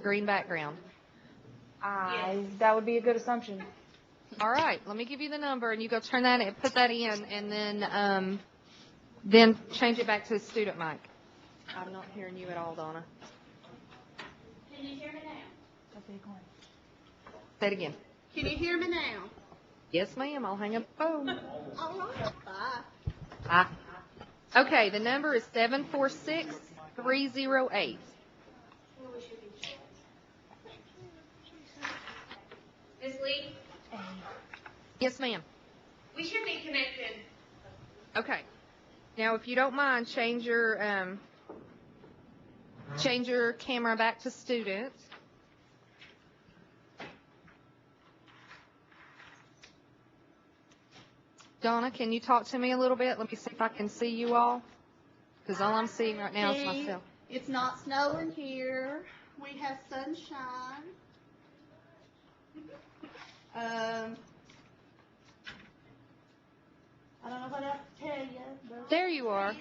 green background? That would be a good assumption. All right, let me give you the number, and you go turn that in, put that in, and then change it back to student mic. I'm not hearing you at all, Donna. Can you hear me now? Say it again. Can you hear me now? Yes, ma'am. I'll hang up the phone. All right. Bye. Bye. Okay, the number is 746-308. Ms. Lee, Yes, ma'am. we should be connected. Okay. Now, if you don't mind, change your camera back to student. Donna, can you talk to me a little bit? Let me see if I can see you all. Because all I'm seeing right now is myself. It's not snowing here. We have sunshine. I don't know what else to tell you. But There you are.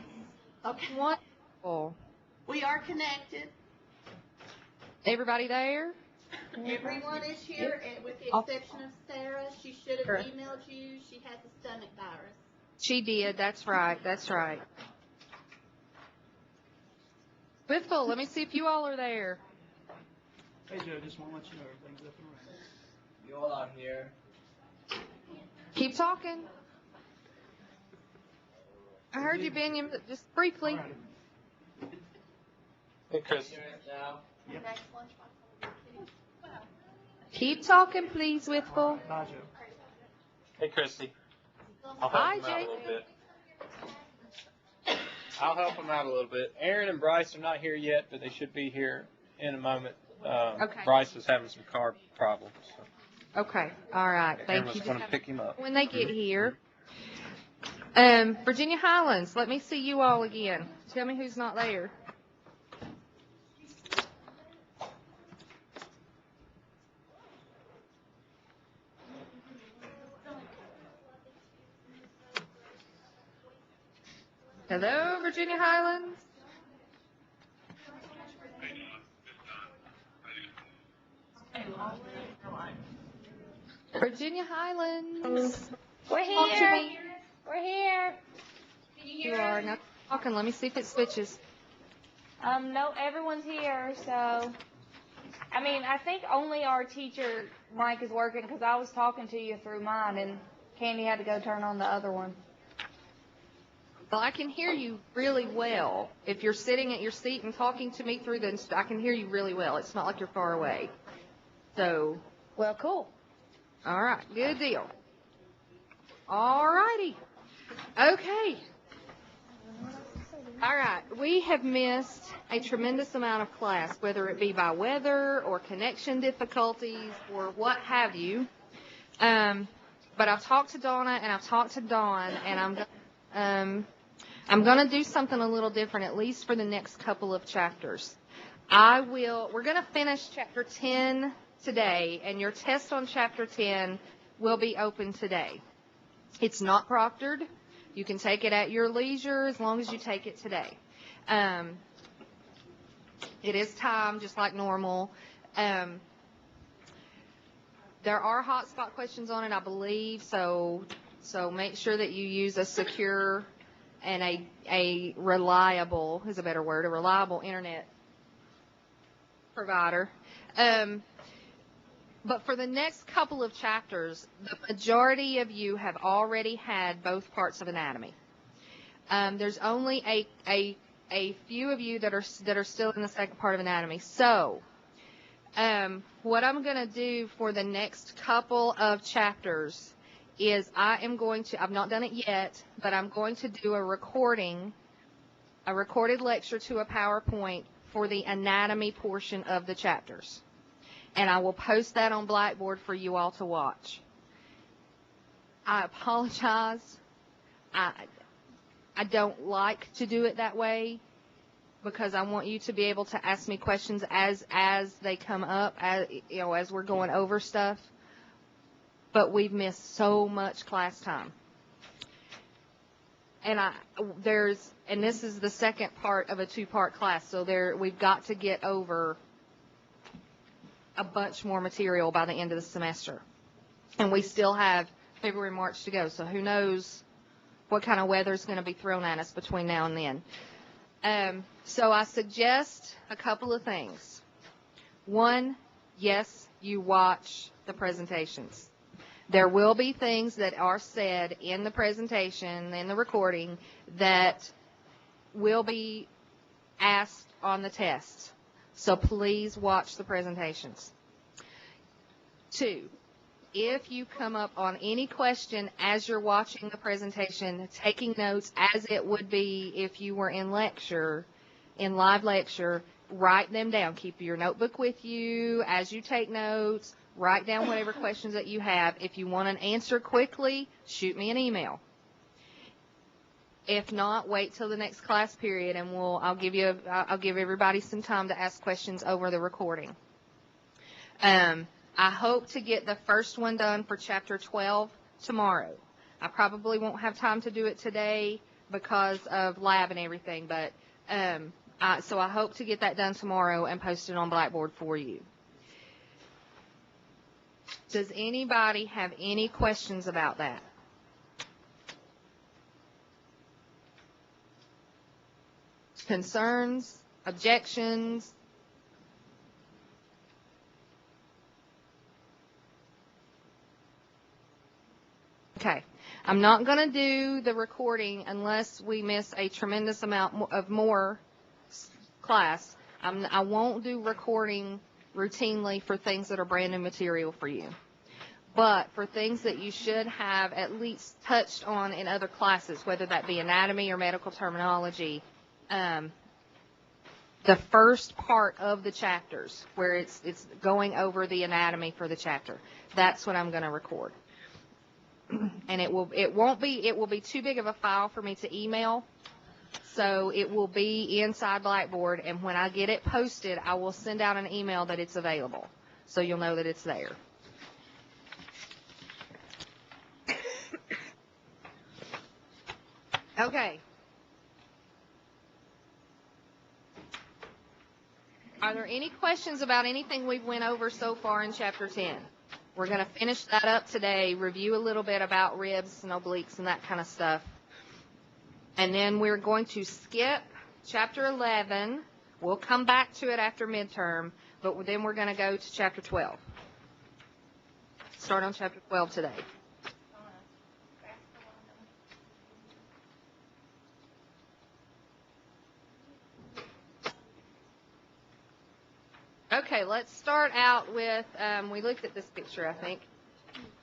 okay. Wonderful. We are connected. Everybody there? Everyone is here, and with the exception of Sarah. She should have Correct. emailed you. She has the stomach virus. She did. That's right. That's right. Whitful, let me see if you all are there. Hey Joe, just want to let you know everything's up and running. You all are here. Keep talking. I heard you, Benjamin, just briefly. Hey Chris. Now. Yep. Next lunch box will be Keep talking, please, Whitful. Bye, Joe. Hey Christy. I'll help Hi, him out a little Jake. bit. I'll help him out a little bit. Aaron and Bryce are not here yet, but they should be here in a moment. Okay. Bryce was having some car problems. So Okay. All right. Aaron Thank was you. going to pick him up. When they get here. Virginia Highlands, let me see you all again. Tell me who's not there. Hello, Virginia Highlands. Virginia Highlands. We're Talk to here. me. We're here. You are not talking. Let me see if it switches. No, everyone's here, so. I mean, I think only our teacher mic is working because I was talking to you through mine, and Candy had to go turn on the other one. Well, I can hear you really well. If you're sitting at your seat and talking to me through the, I can hear you really well. It's not like you're far away. So, Well, cool. all right, good deal. All righty. Okay. All right, we have missed a tremendous amount of class, whether it be by weather or connection difficulties or what have you. But I've talked to Donna and I've talked to Dawn, and I'm going to do something a little different, at least for the next couple of chapters. We're going to finish chapter 10 today, and your test on chapter 10 will be open today. It's not proctored. You can take it at your leisure as long as you take it today. It is timed just like normal. There are hotspot questions on it, I believe, so make sure that you use a secure and a reliable, is a better word, a reliable internet provider. But for the next couple of chapters, the majority of you have already had both parts of anatomy. There's only a few of you that are still in the second part of anatomy. So, what I'm going to do for the next couple of chapters is I've not done it yet, but I'm going to do a recorded lecture to a PowerPoint for the anatomy portion of the chapters. And I will post that on Blackboard for you all to watch. I apologize. I don't like to do it that way because I want you to be able to ask me questions as they come up, as we're going over stuff. But we've missed so much class time. And this is the second part of a two-part class, so we've got to get over a bunch more material by the end of the semester. And we still have February, March to go, so who knows what kind of weather is going to be thrown at us between now and then. So I suggest a couple of things. One, yes, you watch the presentations. There will be things that are said in the presentation, in the recording, that will be asked on the test. So please watch the presentations. 2, if you come up on any question as you're watching the presentation, taking notes as it would be if you were in lecture, in live lecture, write them down. Keep your notebook with you as you take notes. Write down whatever questions that you have. If you want an answer quickly, shoot me an email. If not, wait till the next class period, and I'll give everybody some time to ask questions over the recording. I hope to get the first one done for Chapter 12 tomorrow. I probably won't have time to do it today because of lab and everything, but so I hope to get that done tomorrow and post it on Blackboard for you. Does anybody have any questions about that? Concerns? Objections? Okay. I'm not going to do the recording unless we miss a tremendous amount of more class. I won't do recording routinely for things that are brand new material for you. But for things that you should have at least touched on in other classes, whether that be anatomy or medical terminology, the first part of the chapters where it's going over the anatomy for the chapter, that's what I'm going to record. And it will be too big of a file for me to email. So it will be inside Blackboard, and when I get it posted, I will send out an email that it's available, so you'll know that it's there. Okay. Are there any questions about anything we've went over so far in Chapter 10? We're going to finish that up today, review a little bit about ribs and obliques and that kind of stuff. And then we're going to skip Chapter 11. We'll come back to it after midterm, but then we're going to go to Chapter 12. Start on Chapter 12 today. Okay, let's start out with, we looked at this picture, I think.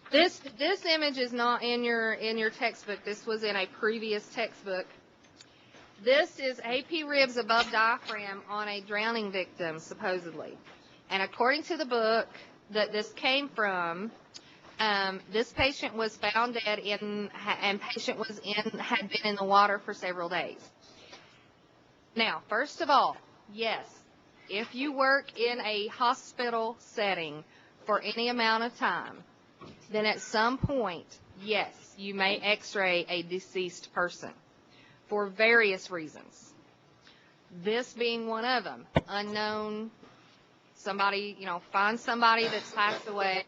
This image is not in your textbook. This was in a previous textbook. This is AP ribs above diaphragm on a drowning victim, supposedly. And according to the book that this came from, this patient was found dead and patient had been in the water for several days. Now, first of all, yes, if you work in a hospital setting for any amount of time, then at some point, yes, you may x-ray a deceased person for various reasons. This being one of them. Unknown, somebody, find somebody that's passed away.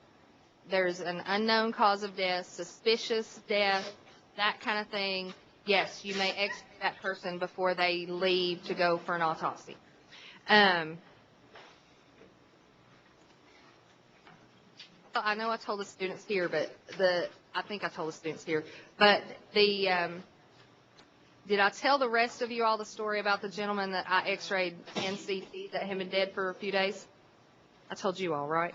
There's an unknown cause of death, suspicious death, that kind of thing. Yes, you may x-ray that person before they leave to go for an autopsy. I know I told the students here, but I think I told the students here, but did I tell the rest of you all the story about the gentleman that I x-rayed NCT that had been dead for a few days? I told you all, right?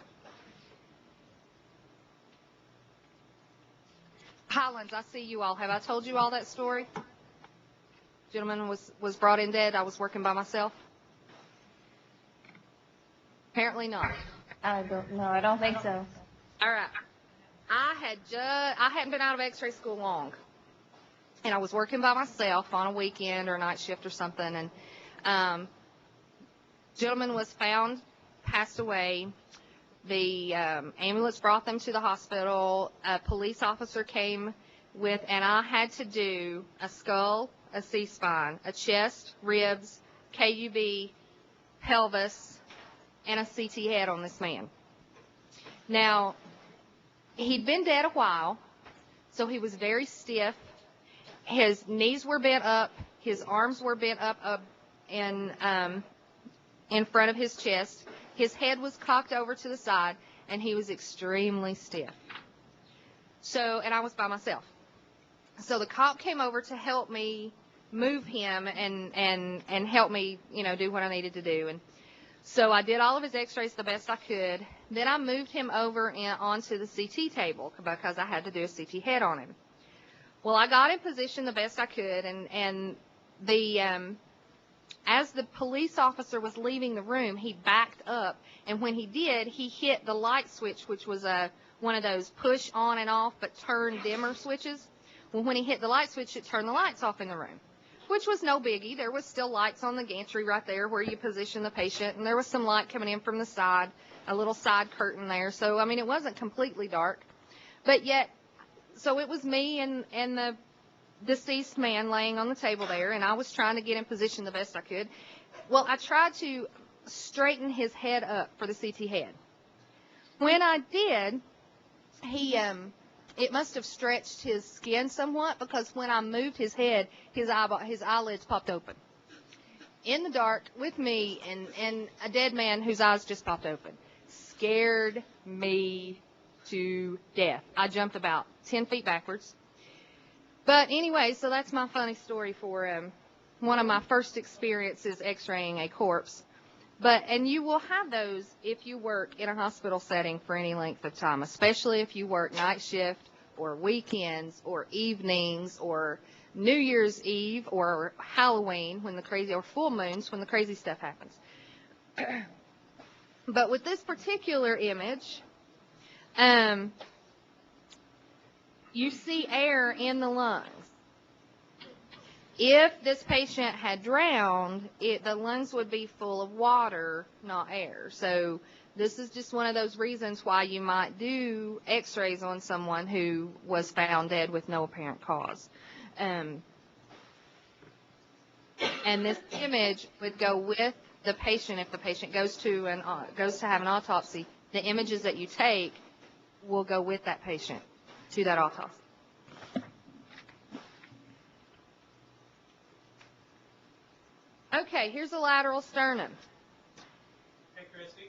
Highlands, I see you all. Have I told you all that story? Gentleman was brought in dead. I was working by myself. Apparently not. I don't think so. All right. I hadn't been out of x-ray school long, and I was working by myself on a weekend or a night shift or something, and gentleman was found, passed away. The ambulance brought them to the hospital. A police officer came and I had to do a skull, a C-spine, a chest, ribs, KUB, pelvis, and a CT head on this man. Now, he'd been dead a while, so he was very stiff. His knees were bent up. His arms were bent up in front of his chest. His head was cocked over to the side, and he was extremely stiff. So, and I was by myself. So the cop came over to help me move him and help me, do what I needed to do. And so I did all of his x-rays the best I could. Then I moved him over onto the CT table because I had to do a CT head on him. Well, I got in position the best I could, and as the police officer was leaving the room, he backed up, and when he did, he hit the light switch, which was one of those push on and off but turn dimmer switches. Well, when he hit the light switch, it turned the lights off in the room, which was no biggie. There was still lights on the gantry right there where you position the patient, and there was some light coming in from the side, a little side curtain there. So, I mean, it wasn't completely dark, but yet, so it was me and the deceased man laying on the table there, and I was trying to get in position the best I could. Well, I tried to straighten his head up for the CT head. When I did, it must have stretched his skin somewhat, because when I moved his head, his eyelids popped open. In the dark with me and a dead man whose eyes just popped open. Scared me to death. I jumped about 10 feet backwards. But anyway, so that's my funny story for one of my first experiences x-raying a corpse. And you will have those if you work in a hospital setting for any length of time, especially if you work night shift or weekends or evenings or New Year's Eve or Halloween or full moons when the crazy stuff happens. But with this particular image, you see air in the lungs. If this patient had drowned, the lungs would be full of water, not air. So this is just one of those reasons why you might do x-rays on someone who was found dead with no apparent cause. And this image would go with the patient. If the patient goes to have an autopsy, the images that you take will go with that patient to that autopsy. Okay, here's a lateral sternum. Hey, Christy.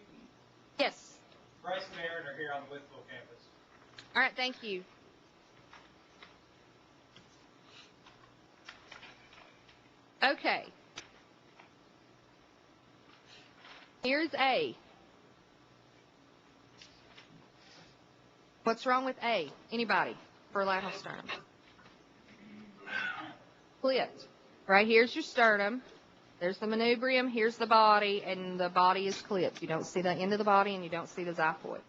Yes. Bryce and Aaron are here on the Withville campus. All right, thank you. Okay. Here's A. What's wrong with A? Anybody for lateral sternum? Clipped. Right here's your sternum. There's the manubrium, here's the body, and the body is clipped. You don't see the end of the body, and you don't see the xiphoid.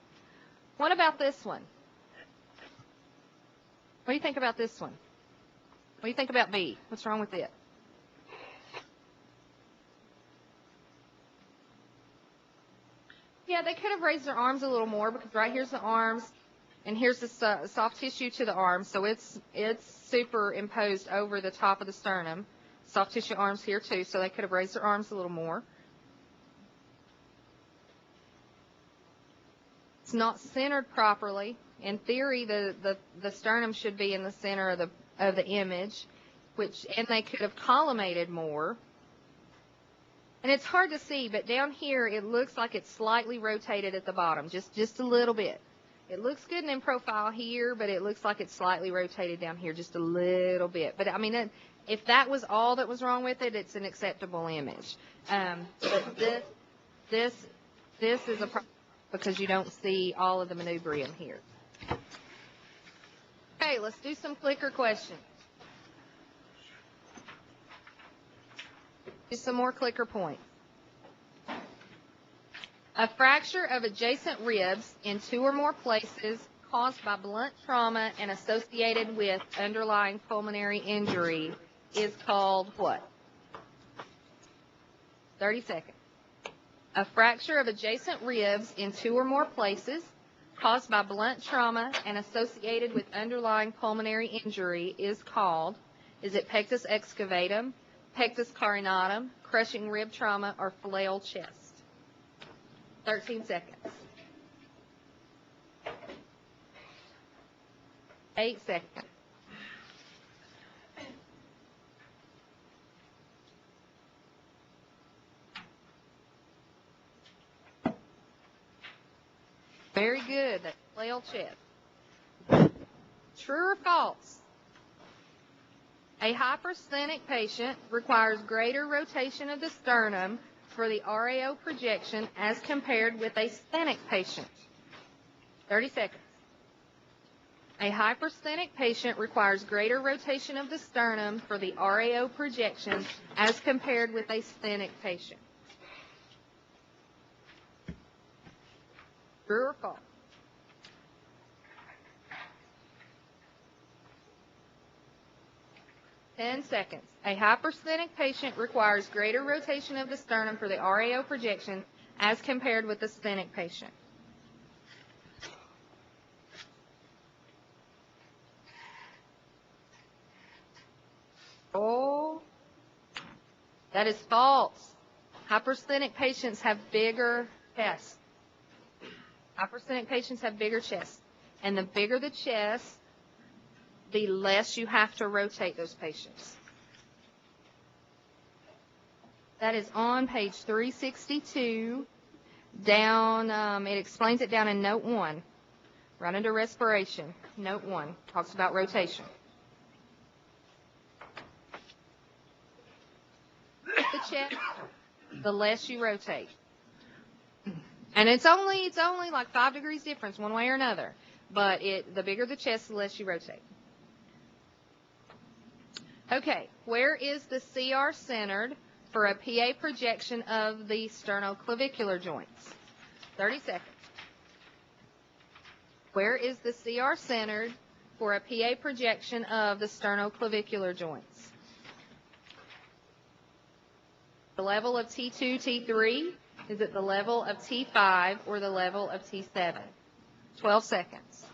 What about this one? What do you think about this one? What do you think about B? What's wrong with it? Yeah, they could have raised their arms a little more, because right here's the arms, and here's the soft tissue to the arms, so it's superimposed over the top of the sternum. Soft tissue arms here too, so they could have raised their arms a little more. It's not centered properly. In theory, the sternum should be in the center of the image, and they could have collimated more. And it's hard to see, but down here it looks like it's slightly rotated at the bottom, just a little bit. It looks good in profile here, but it looks like it's slightly rotated down here just a little bit. But I mean, if that was all that was wrong with it, it's an acceptable image. But this is a problem because you don't see all of the manubrium here. Okay, let's do some clicker questions. Just some more clicker points. A fracture of adjacent ribs in 2 or more places caused by blunt trauma and associated with underlying pulmonary injury is called what? 30 seconds. A fracture of adjacent ribs in 2 or more places caused by blunt trauma and associated with underlying pulmonary injury is called, is it pectus excavatum, pectus carinatum, crushing rib trauma, or flail chest? 13 seconds. 8 seconds. Very good. That's flail chest. True or false? A hypersthenic patient requires greater rotation of the sternum for the RAO projection as compared with a sthenic patient. 30 seconds. A hypersthenic patient requires greater rotation of the sternum for the RAO projection as compared with a sthenic patient. True or false? Ten seconds. A hypersthenic patient requires greater rotation of the sternum for the RAO projection as compared with the sthenic patient. Oh, that is false. Hypersthenic patients have bigger chests. Hypersthenic patients have bigger chests. And the bigger the chest, the less you have to rotate those patients. That is on page 362. Down, it explains it down in note 1. Right under respiration. Note 1 talks about rotation. The chest, the less you rotate. And it's only like 5 degrees difference one way or another. But the bigger the chest, the less you rotate. Okay, where is the CR centered for a PA projection of the sternoclavicular joints? 30 seconds. Where is the CR centered for a PA projection of the sternoclavicular joints? The level of T2, T3? Is it the level of T5 or the level of T7? 12 seconds.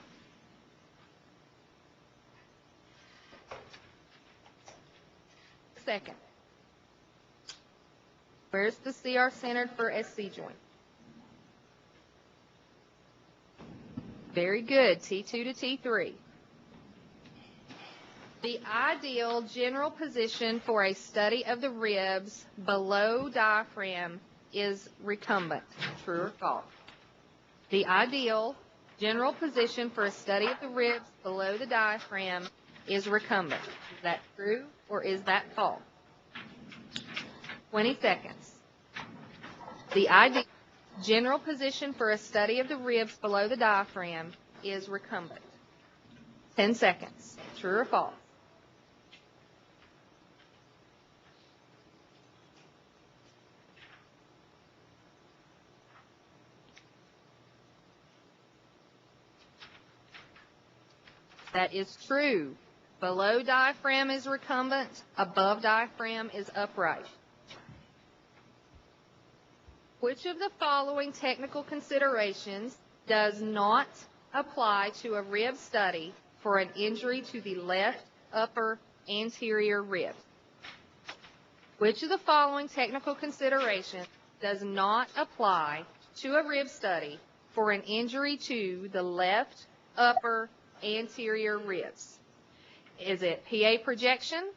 Second. Where's the CR centered for SC joint? Very good. T2 to T3. The ideal general position for a study of the ribs below diaphragm is recumbent. True or false? The ideal general position for a study of the ribs below the diaphragm is recumbent. Is that true or is that false? 20 seconds. The ideal general position for a study of the ribs below the diaphragm is recumbent. 10 seconds. True or false? That is true. Below diaphragm is recumbent. Above diaphragm is upright. Which of the following technical considerations does not apply to a rib study for an injury to the left upper anterior rib? Which of the following technical considerations does not apply to a rib study for an injury to the left upper anterior ribs? Is it PA projection?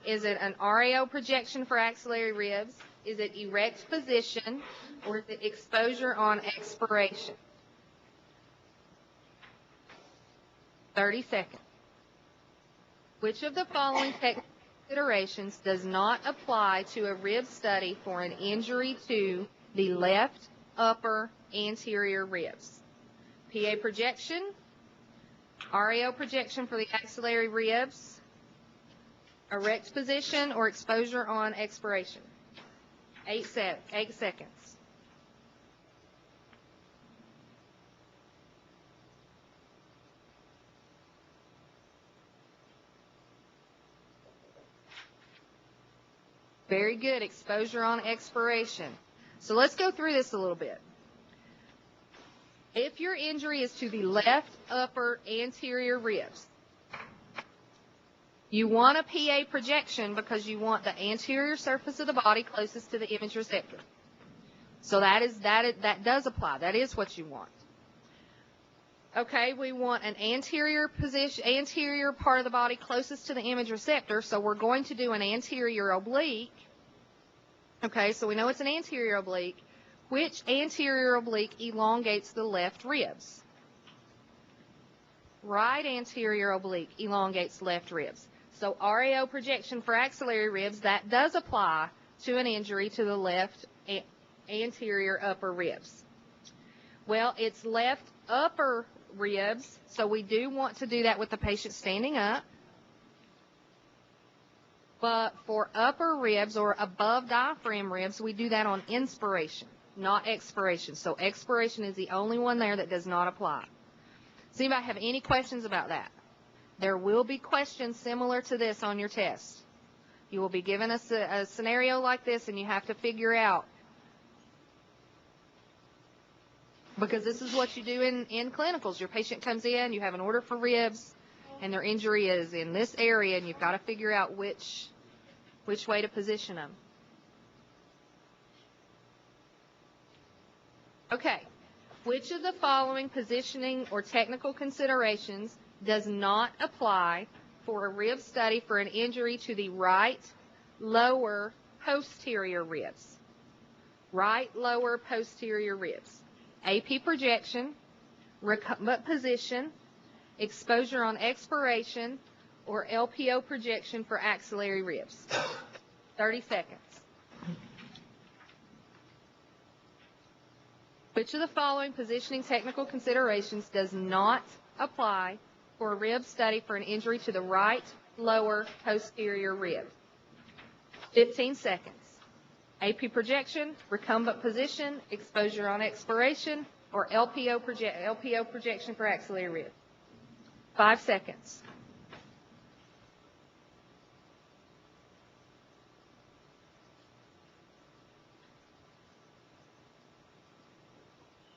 Is it an RAO projection for axillary ribs? Is it erect position? Or is it exposure on expiration? 30 seconds. Which of the following technical considerations does not apply to a rib study for an injury to the left upper anterior ribs? PA projection, RAO projection for the axillary ribs, erect position, or exposure on expiration. 8 seconds. Very good. Exposure on expiration. So let's go through this a little bit. If your injury is to the left upper anterior ribs, you want a PA projection because you want the anterior surface of the body closest to the image receptor. So that does apply. That is what you want. Okay, we want an anterior part of the body closest to the image receptor, so we're going to do an anterior oblique. Okay, so we know it's an anterior oblique. Which anterior oblique elongates the left ribs? Right anterior oblique elongates left ribs. So RAO projection for axillary ribs, that does apply to an injury to the left anterior upper ribs. Well, it's left upper ribs, so we do want to do that with the patient standing up. But for upper ribs or above diaphragm ribs, we do that on inspiration, not expiration. So expiration is the only one there that does not apply. Does anybody have any questions about that? There will be questions similar to this on your test. You will be given a scenario like this, and you have to figure out, because this is what you do in clinicals. Your patient comes in, you have an order for ribs, and their injury is in this area, and you've got to figure out which way to position them. Okay. Which of the following positioning or technical considerations does not apply for a rib study for an injury to the right lower posterior ribs? Right lower posterior ribs. AP projection, recumbent position, exposure on expiration, or LPO projection for axillary ribs. 30 seconds. Which of the following positioning technical considerations does not apply for a rib study for an injury to the right lower posterior rib? 15 seconds. AP projection, recumbent position, exposure on expiration, or LPO projection for axillary rib. 5 seconds.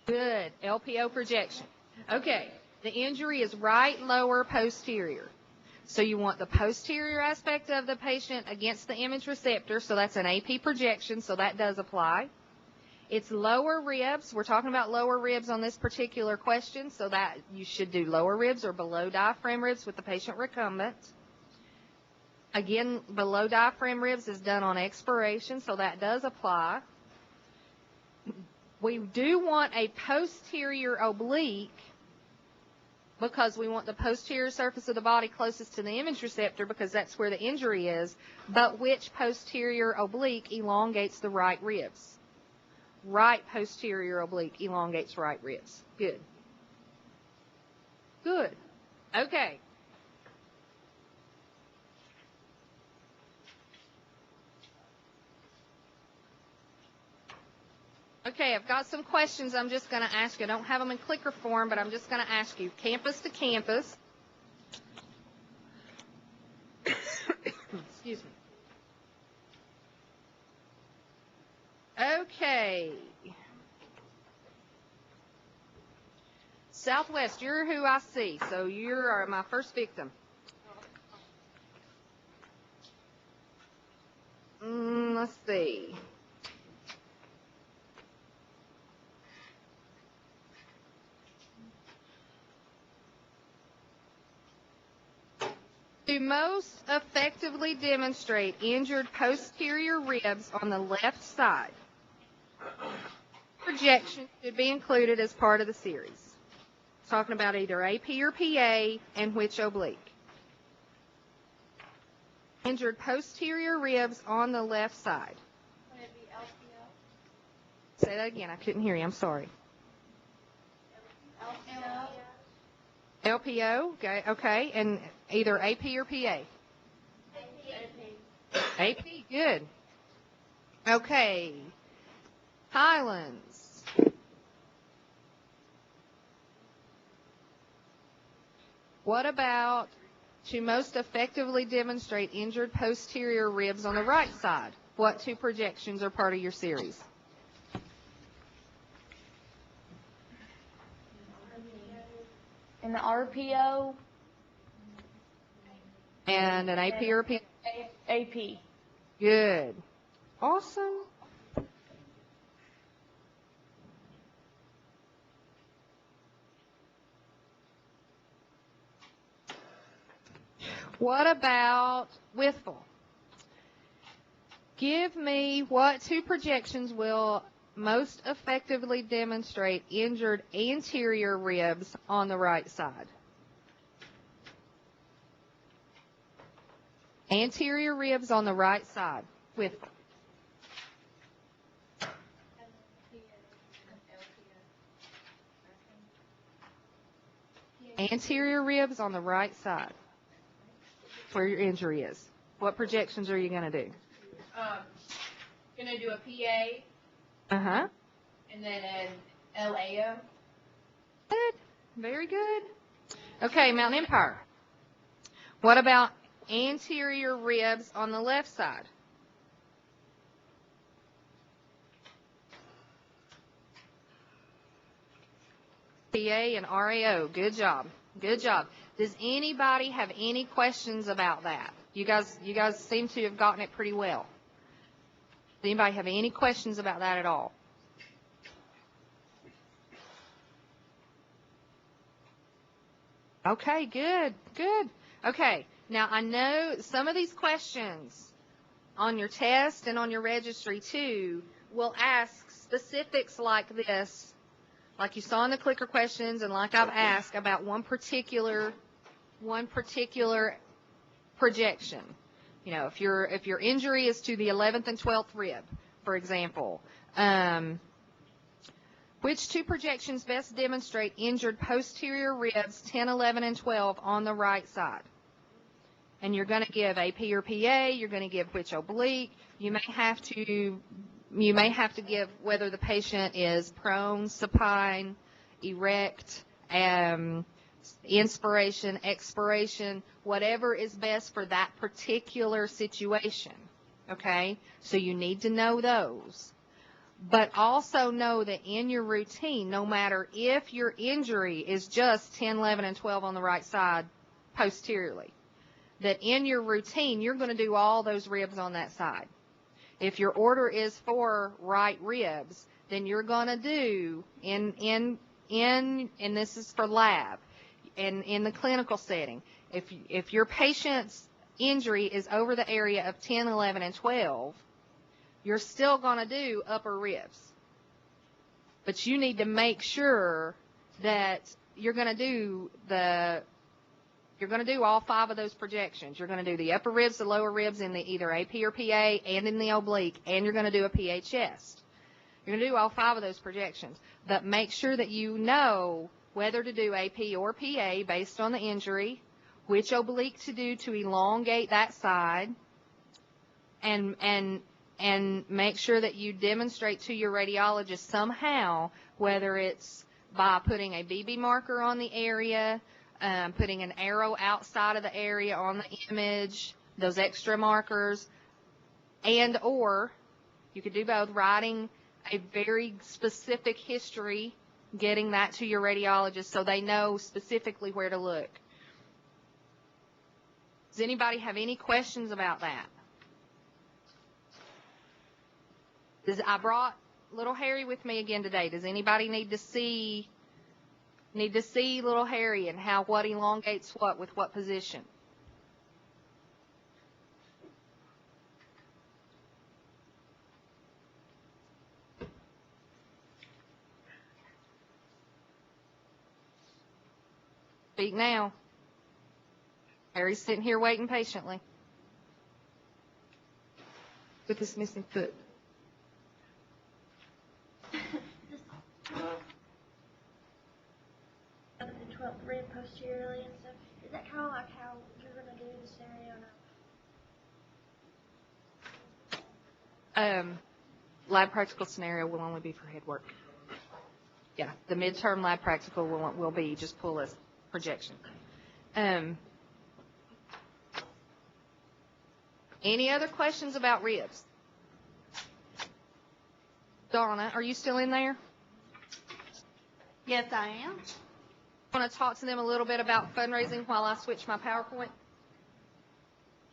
Good. LPO projection. Okay. The injury is right lower posterior. So you want the posterior aspect of the patient against the image receptor, so that's an AP projection, so that does apply. It's lower ribs. We're talking about lower ribs on this particular question, so that you should do lower ribs or below diaphragm ribs with the patient recumbent. Again, below diaphragm ribs is done on expiration, so that does apply. We do want a posterior oblique because we want the posterior surface of the body closest to the image receptor because that's where the injury is, but which posterior oblique elongates the right ribs? Right posterior oblique elongates right ribs. Good. Good. Okay. Okay, I've got some questions I'm just going to ask you. I don't have them in clicker form, but I'm just going to ask you. Campus to campus. Excuse me. Okay. Southwest, you're who I see, so you are my first victim. Let's see. To most effectively demonstrate injured posterior ribs on the left side, projection should be included as part of the series. Talking about either AP or PA and which oblique. Injured posterior ribs on the left side. Would it be LPO? Say that again. I couldn't hear you. I'm sorry. LPO, okay, and either AP or PA? AP, good. Okay. Highlands. What about to most effectively demonstrate injured posterior ribs on the right side? What two projections are part of your series? In the RPO. And an AP or PA? AP. Good. Awesome. What about withful? Give me what two projections will most effectively demonstrate injured anterior ribs on the right side. Anterior ribs on the right side. Withful. Anterior ribs on the right side, where your injury is. What projections are you going to do? Gonna do a PA Uh-huh. and then an LAO. Good. Very good. Okay, Mountain Empire. What about anterior ribs on the left side? PA and RAO. Good job. Good job. Does anybody have any questions about that? You guys seem to have gotten it pretty well. Does anybody have any questions about that at all? Okay, good, good. Okay, now I know some of these questions on your test and on your registry too will ask specifics like this, like you saw in the clicker questions and like I've asked about one particular projection. You know, if your injury is to the 11th and 12th rib, for example, which two projections best demonstrate injured posterior ribs 10, 11, and 12 on the right side? And you're going to give AP or PA. You're going to give which oblique. You may have to give whether the patient is prone, supine, erect, inspiration, expiration, whatever is best for that particular situation. Okay? So you need to know those. But also know that in your routine, no matter if your injury is just 10, 11, and 12 on the right side posteriorly, that in your routine, you're going to do all those ribs on that side. If your order is for right ribs, then you're going to do, and this is for lab, and in the clinical setting, if your patient's injury is over the area of 10, 11, and 12, you're still going to do upper ribs. But you need to make sure that you're going to do all 5 of those projections. You're going to do the upper ribs, the lower ribs in the either AP or PA and in the oblique, and you're going to do a PA chest. You're going to do all 5 of those projections. But make sure that you know whether to do AP or PA based on the injury, which oblique to do to elongate that side, and make sure that you demonstrate to your radiologist somehow, whether it's by putting a BB marker on the area, putting an arrow outside of the area on the image, those extra markers, and or you could do both, writing a very specific history, getting that to your radiologist so they know specifically where to look. Does anybody have any questions about that? I brought little Harry with me again today. Does anybody need to see little Harry and what elongates what with what position? Speak now. Harry's sitting here waiting patiently with his missing foot. The 12th rib posteriorly and stuff. Is that kind of like how you're going to do the scenario? Lab practical scenario will only be for head work. Yeah, the midterm lab practical will be just pull a projection. Any other questions about ribs? Donna, are you still in there? Yes, I am. Want to talk to them a little bit about fundraising while I switch my PowerPoint?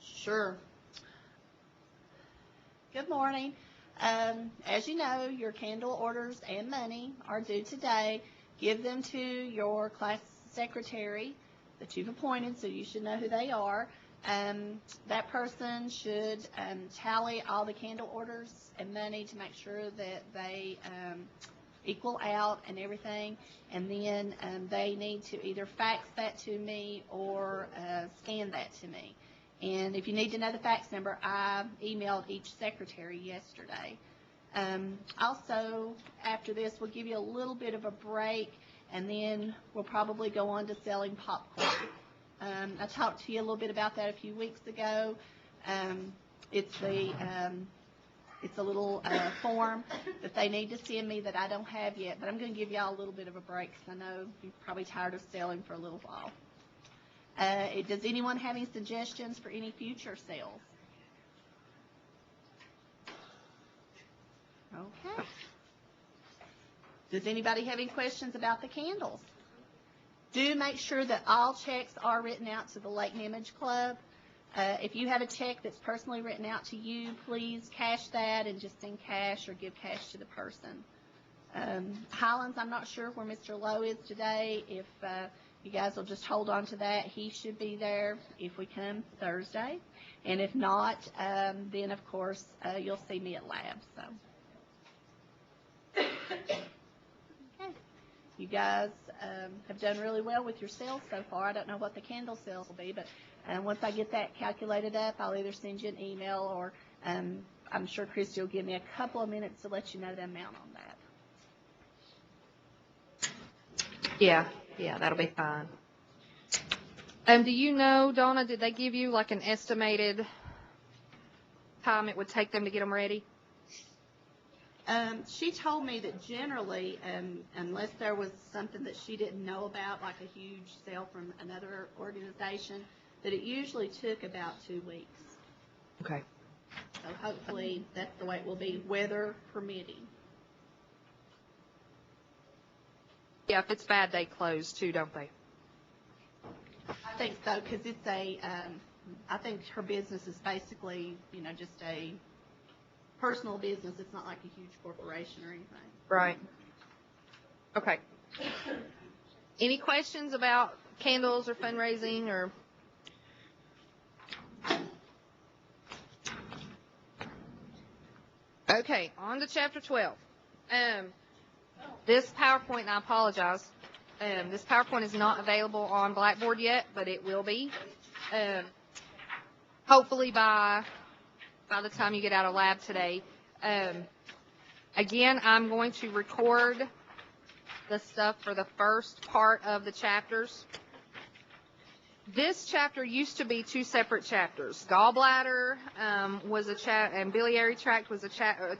Sure. Good morning. As you know, your candle orders and money are due today. Give them to your class secretary that you've appointed, so you should know who they are. That person should tally all the candle orders and money to make sure that they equal out and everything, and then they need to either fax that to me or scan that to me. And if you need to know the fax number, I emailed each secretary yesterday. Also, after this, we'll give you a little bit of a break, and then we'll probably go on to selling popcorn. I talked to you a little bit about that a few weeks ago. It's a little form that they need to send me that I don't have yet, but I'm going to give y'all a little bit of a break because I know you're probably tired of selling for a little while. Does anyone have any suggestions for any future sales? Okay. Does anybody have any questions about the candles? Do make sure that all checks are written out to the Lake Image Club. If you have a check that's personally written out to you, please cash that and just send cash or give cash to the person. Highlands, I'm not sure where Mr. Lowe is today. If you guys will just hold on to that, he should be there if we come Thursday. And if not, then, of course, you'll see me at lab. So. Okay. You guys have done really well with your sales so far. I don't know what the candle sales will be, but once I get that calculated up, I'll either send you an email or I'm sure Christy will give me a couple of minutes to let you know the amount on that. Yeah, that'll be fine. Do you know, Donna, did they give you like an estimated time it would take them to get them ready? She told me that generally, unless there was something that she didn't know about, like a huge sale from another organization, that it usually took about 2 weeks. Okay. So hopefully that's the way it will be, weather permitting. Yeah, if it's bad, they close too, don't they? I think so, because it's I think her business is basically, just a personal business. It's not like a huge corporation or anything. Right. Okay. Any questions about candles or fundraising or? Okay, on to chapter 12. This PowerPoint, and I apologize, this PowerPoint is not available on Blackboard yet, but it will be. Hopefully by the time you get out of lab today. Again, I'm going to record the stuff for the first part of the chapters. This chapter used to be 2 separate chapters. Gallbladder was and biliary tract was a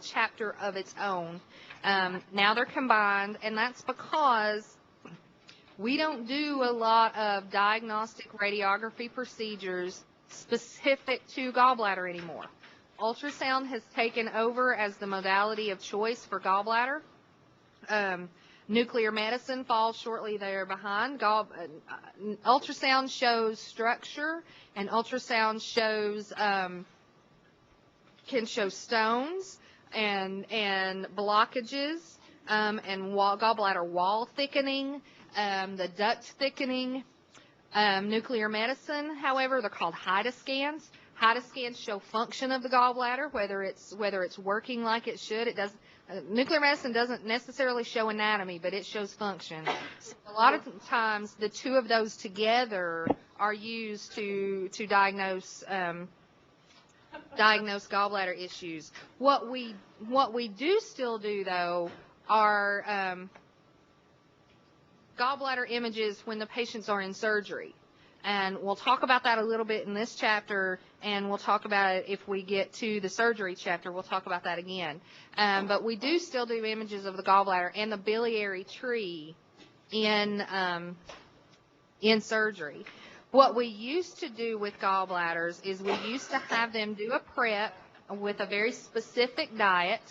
chapter of its own. Now they're combined, and that's because we don't do a lot of diagnostic radiography procedures specific to gallbladder anymore. Ultrasound has taken over as the modality of choice for gallbladder. Nuclear medicine falls shortly there behind. Ultrasound shows structure, and ultrasound shows can show stones and blockages and gallbladder wall thickening, the duct thickening. Nuclear medicine, however, they're called HIDA scans. HIDA scans show function of the gallbladder, whether it's working like it should. It does. Nuclear medicine doesn't necessarily show anatomy, but it shows function. So a lot of times, the two of those together are used to diagnose gallbladder issues. What we do still do though are gallbladder images when the patients are in surgery. And we'll talk about that a little bit in this chapter, and we'll talk about it if we get to the surgery chapter. We'll talk about that again. But we do still do images of the gallbladder and the biliary tree in surgery. What we used to do with gallbladders is we used to have them do a prep with a very specific diet.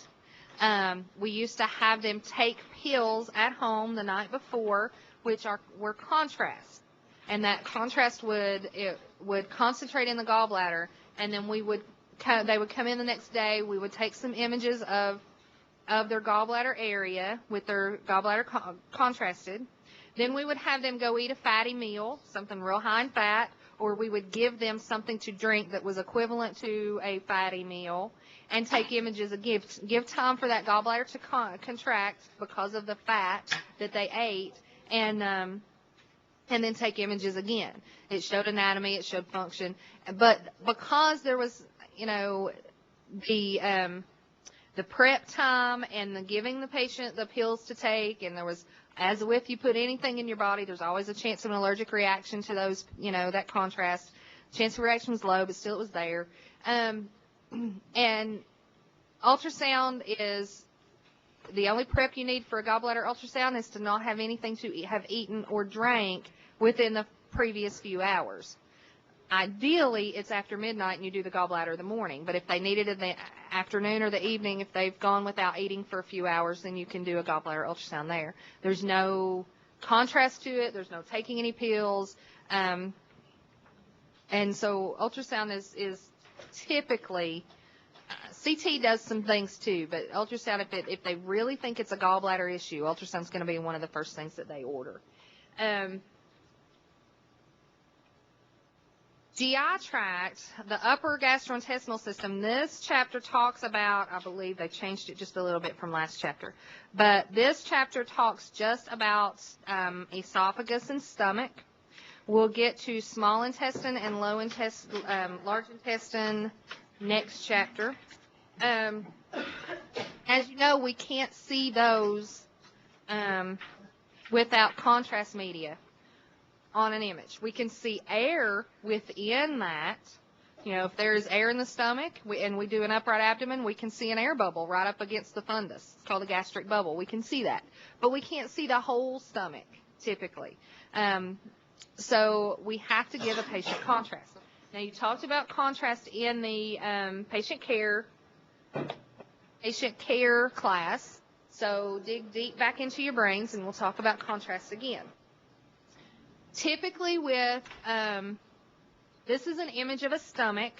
We used to have them take pills at home the night before, which were contrast. And that contrast would concentrate in the gallbladder, and then they would come in the next day. We would take some images of their gallbladder area with their gallbladder contrasted. Then we would have them go eat a fatty meal, something real high in fat, or we would give them something to drink that was equivalent to a fatty meal and take images again. Give time for that gallbladder to contract because of the fat that they ate, and then take images again. It showed anatomy, it showed function, but because there was, the prep time and the giving the patient the pills to take, and there was, as with you put anything in your body, there's always a chance of an allergic reaction to those, that contrast. Chance of reaction was low, but still it was there. And ultrasound is the only prep you need for a gallbladder ultrasound is to not have anything to have eaten or drank within the previous few hours. Ideally, it's after midnight and you do the gallbladder in the morning, but if they need it in the afternoon or the evening, if they've gone without eating for a few hours, then you can do a gallbladder ultrasound there. There's no contrast to it. There's no taking any pills. And so ultrasound is typically, CT does some things too, but ultrasound, if they really think it's a gallbladder issue, ultrasound's going to be one of the first things that they order. GI tract, the upper gastrointestinal system, this chapter talks about, I believe they changed it just a little bit from last chapter, but this chapter talks just about esophagus and stomach. We'll get to small intestine and large intestine next chapter. As you know, we can't see those without contrast media on an image. We can see air within that. If there's air in the stomach and we do an upright abdomen, we can see an air bubble right up against the fundus. It's called a gastric bubble. We can see that. But we can't see the whole stomach, typically. So we have to give a patient contrast. Now, you talked about contrast in the patient care class. So dig deep back into your brains, and we'll talk about contrast again. Typically with, this is an image of a stomach.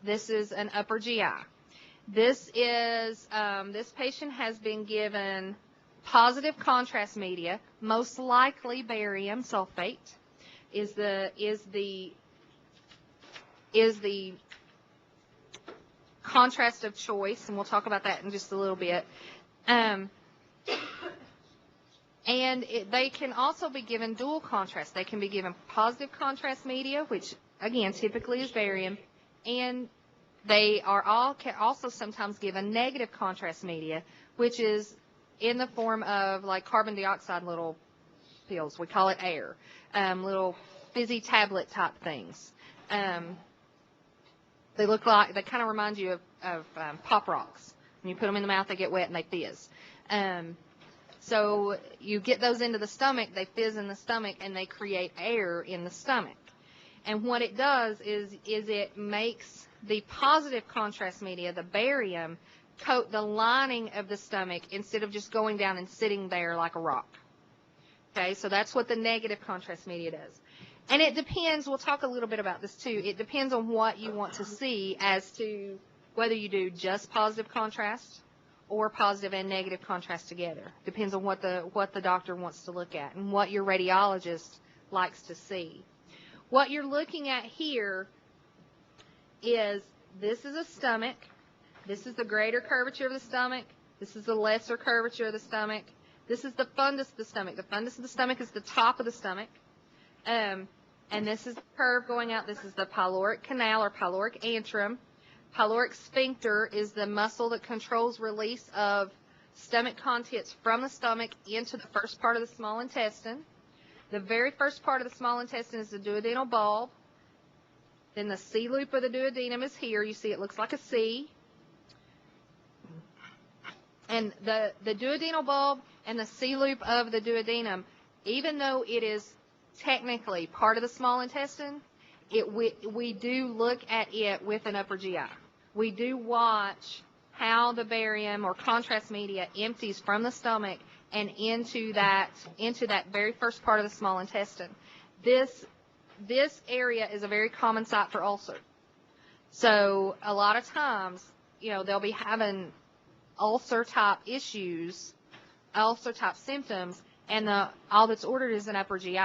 This is an upper GI. This is, this patient has been given positive contrast media, most likely barium sulfate is the contrast of choice, and we'll talk about that in just a little bit. And they can also be given dual contrast. They can be given positive contrast media, which, again, typically is barium, and they are also sometimes given negative contrast media, which is in the form of like carbon dioxide little pills. We call it air, little fizzy tablet type things. They look like, they kind of remind you of Pop Rocks. When you put them in the mouth, they get wet and they fizz. So you get those into the stomach, they fizz in the stomach, and they create air in the stomach. And what it does is it makes the positive contrast media, the barium, coat the lining of the stomach instead of just going down and sitting there like a rock. Okay, so that's what the negative contrast media does. And it depends, we'll talk a little bit about this too, it depends on what you want to see as to whether you do just positive contrast or positive and negative contrast together. Depends on what the doctor wants to look at and what your radiologist likes to see. What you're looking at here is, this is a stomach, this is the greater curvature of the stomach, this is the lesser curvature of the stomach, this is the fundus of the stomach. The fundus of the stomach is the top of the stomach, and this is the curve going out. This is the pyloric canal or pyloric antrum. Pyloric sphincter is the muscle that controls release of stomach contents from the stomach into the first part of the small intestine. The very first part of the small intestine is the duodenal bulb. Then the C loop of the duodenum is here. You see it looks like a C. And the duodenal bulb and the C loop of the duodenum, even though it is technically part of the small intestine, we do look at it with an upper GI. We do watch how the barium or contrast media empties from the stomach and into that very first part of the small intestine. This area is a very common site for ulcer. So a lot of times, they'll be having ulcer type issues, ulcer type symptoms, and all that's ordered is an upper GI.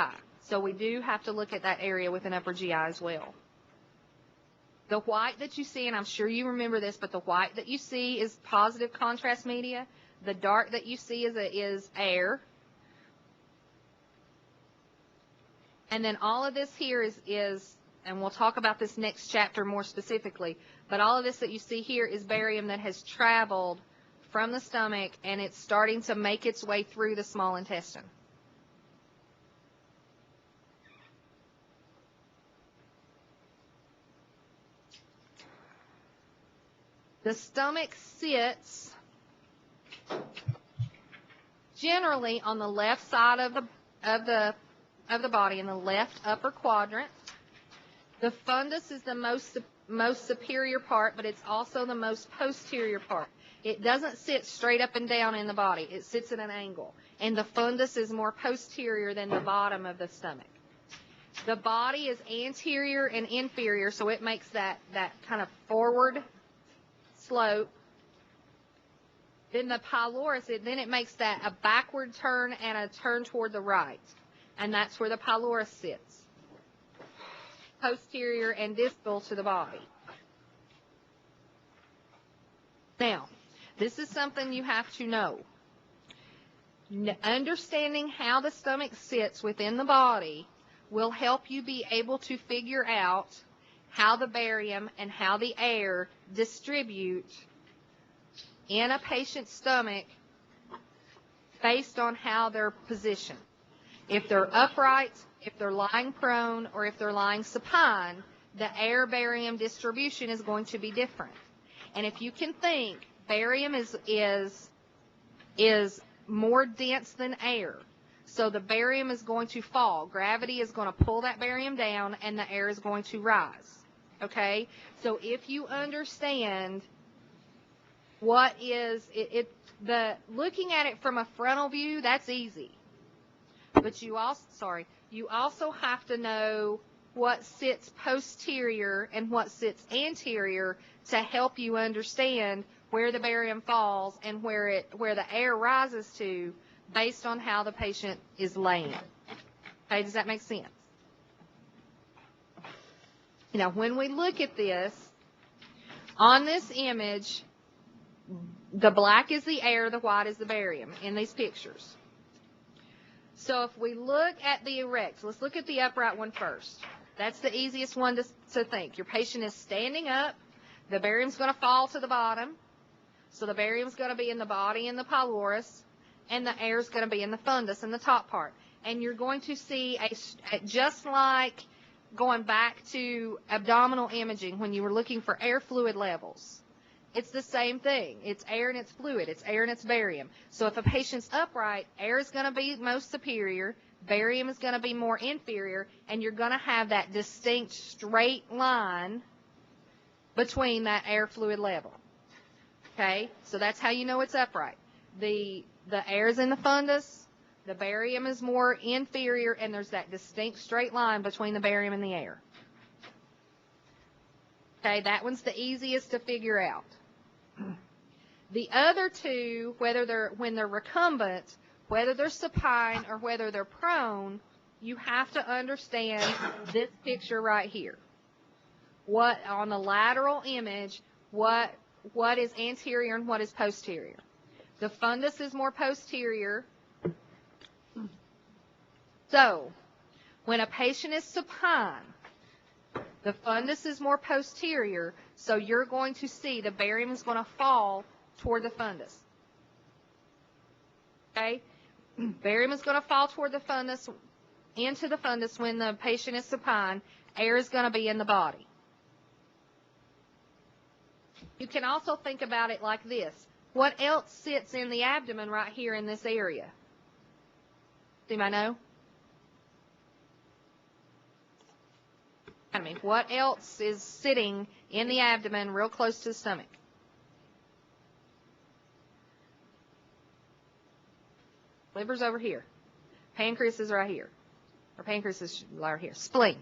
So we do have to look at that area with an upper GI as well. The white that you see, and I'm sure you remember this, but the white that you see is positive contrast media. The dark that you see is air. And then all of this here is, and we'll talk about this next chapter more specifically, but all of this that you see here is barium that has traveled from the stomach, and it's starting to make its way through the small intestine. The stomach sits generally on the left side of the body, in the left upper quadrant. The fundus is the most superior part, but it's also the most posterior part. It doesn't sit straight up and down in the body. It sits at an angle. And the fundus is more posterior than the bottom of the stomach. The body is anterior and inferior, so it makes that kind of forward slope. Then the pylorus, then it makes that a backward turn and a turn toward the right. And that's where the pylorus sits. Posterior and distal to the body. Now, this is something you have to know. Understanding how the stomach sits within the body will help you be able to figure out how the barium and how the air distribute in a patient's stomach based on how they're positioned. If they're upright, if they're lying prone, or if they're lying supine, the air barium distribution is going to be different. And if you can think, barium is more dense than air. So the barium is going to fall. Gravity is going to pull that barium down, and the air is going to rise. Okay? So if you understand what is looking at it from a frontal view, that's easy. But you also have to know what sits posterior and what sits anterior to help you understand where the barium falls and where the air rises to based on how the patient is laying. Okay, does that make sense? Now, when we look at this, on this image, the black is the air, the white is the barium in these pictures. So if we look at the erect, let's look at the upright one first. That's the easiest one to think. Your patient is standing up. The barium's going to fall to the bottom. So the barium's going to be in the body and the pylorus, and the air's going to be in the fundus in the top part. And you're going to see, just like going back to abdominal imaging when you were looking for air fluid levels, it's the same thing. It's air and it's fluid. It's air and it's barium. So if a patient's upright, air is going to be most superior, barium is going to be more inferior, and you're going to have that distinct straight line between that air fluid level. Okay? So that's how you know it's upright. The air is in the fundus, the barium is more inferior, and there's that distinct straight line between the barium and the air. Okay, that one's the easiest to figure out. The other two, when they're recumbent, whether they're supine or whether they're prone, you have to understand this picture right here. What on the lateral image, what is anterior and what is posterior. The fundus is more posterior. So, when a patient is supine, the fundus is more posterior, so you're going to see the barium is going to fall toward the fundus. Okay? Barium is going to fall toward the fundus, into the fundus when the patient is supine. Air is going to be in the body. You can also think about it like this. What else sits in the abdomen right here in this area? Anybody know? What else is sitting in the abdomen real close to the stomach? Liver's over here. Pancreas is right here. Or pancreas is right here. Spleen.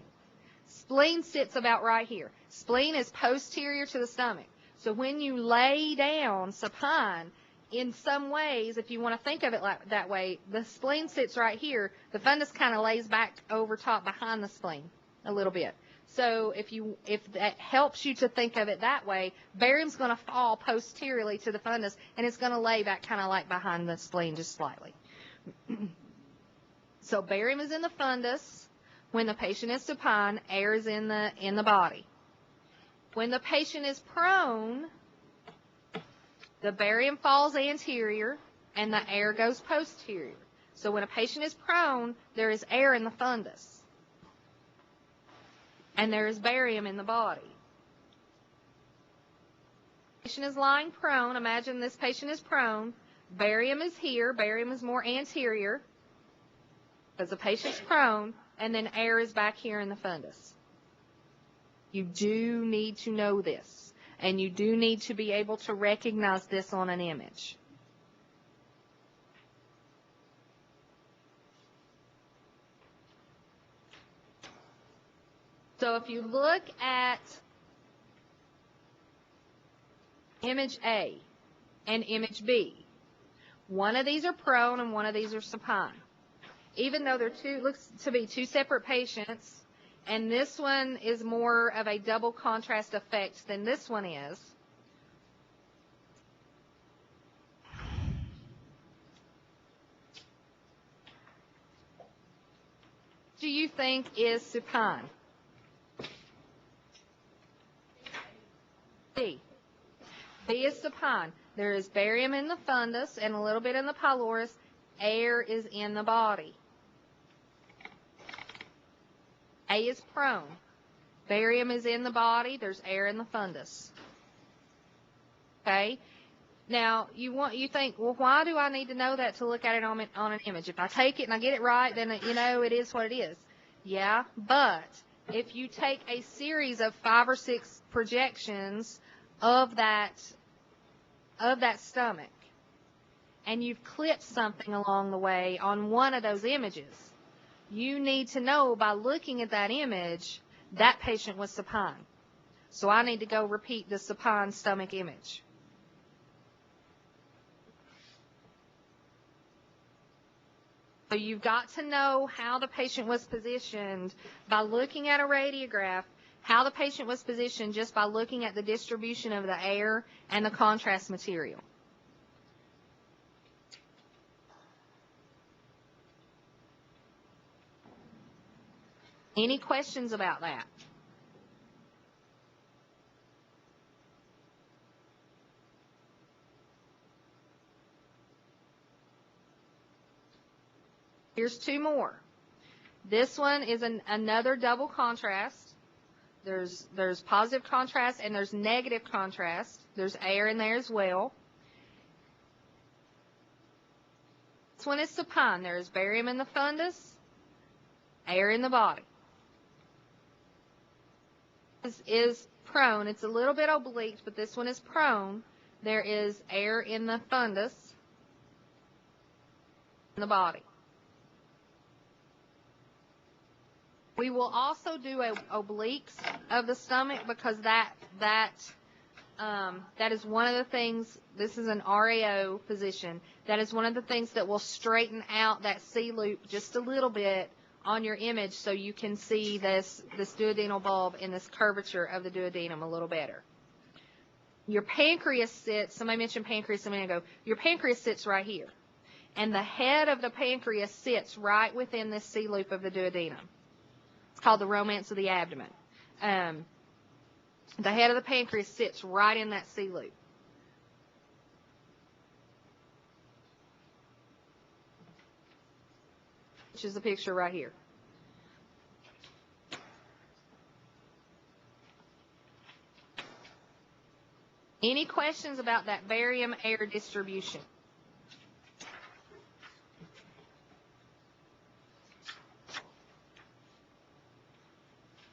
Spleen sits about right here. Spleen is posterior to the stomach. So when you lay down supine, in some ways, if you want to think of it like that way, the spleen sits right here. The fundus kind of lays back over top behind the spleen a little bit. So if that helps you to think of it that way, barium's going to fall posteriorly to the fundus, and it's going to lay back kind of like behind the spleen just slightly. So barium is in the fundus. When the patient is supine, air is in the body. When the patient is prone, the barium falls anterior and the air goes posterior. So when a patient is prone, there is air in the fundus. And there is barium in the body. Patient is lying prone. Imagine this patient is prone. Barium is here. Barium is more anterior because the patient's prone, and then air is back here in the fundus. You do need to know this, and you do need to be able to recognize this on an image. So if you look at image A and image B, one of these are prone and one of these are supine. Even though they're looks to be two separate patients, and this one is more of a double contrast effect than this one is. Do you think is supine? B. B is supine. There is barium in the fundus and a little bit in the pylorus. Air is in the body. A is prone. Barium is in the body. There's air in the fundus. Okay? Now, you think, well, why do I need to know that to look at it on an image? If I take it and I get it right, then, it is what it is. Yeah, but if you take a series of 5 or 6 projections of that stomach, and you've clipped something along the way on one of those images, you need to know by looking at that image that patient was supine. So I need to go repeat the supine stomach image. So you've got to know how the patient was positioned by looking at a radiograph, how the patient was positioned just by looking at the distribution of the air and the contrast material. Any questions about that? Here's 2 more. This one is another double contrast. There's positive contrast and there's negative contrast. There's air in there as well. This one is supine. There is barium in the fundus, air in the body. This is prone. It's a little bit oblique, but this one is prone. There is air in the fundus, in the body. We will also do obliques of the stomach because that is one of the things. This is an RAO position. That is one of the things that will straighten out that C loop just a little bit on your image, so you can see this duodenal bulb and this curvature of the duodenum a little better. Your pancreas sits. Somebody mentioned pancreas a minute ago. Your pancreas sits right here, and the head of the pancreas sits right within this C loop of the duodenum. It's called the romance of the abdomen. The head of the pancreas sits right in that C loop. Which is the picture right here. Any questions about that barium air distribution?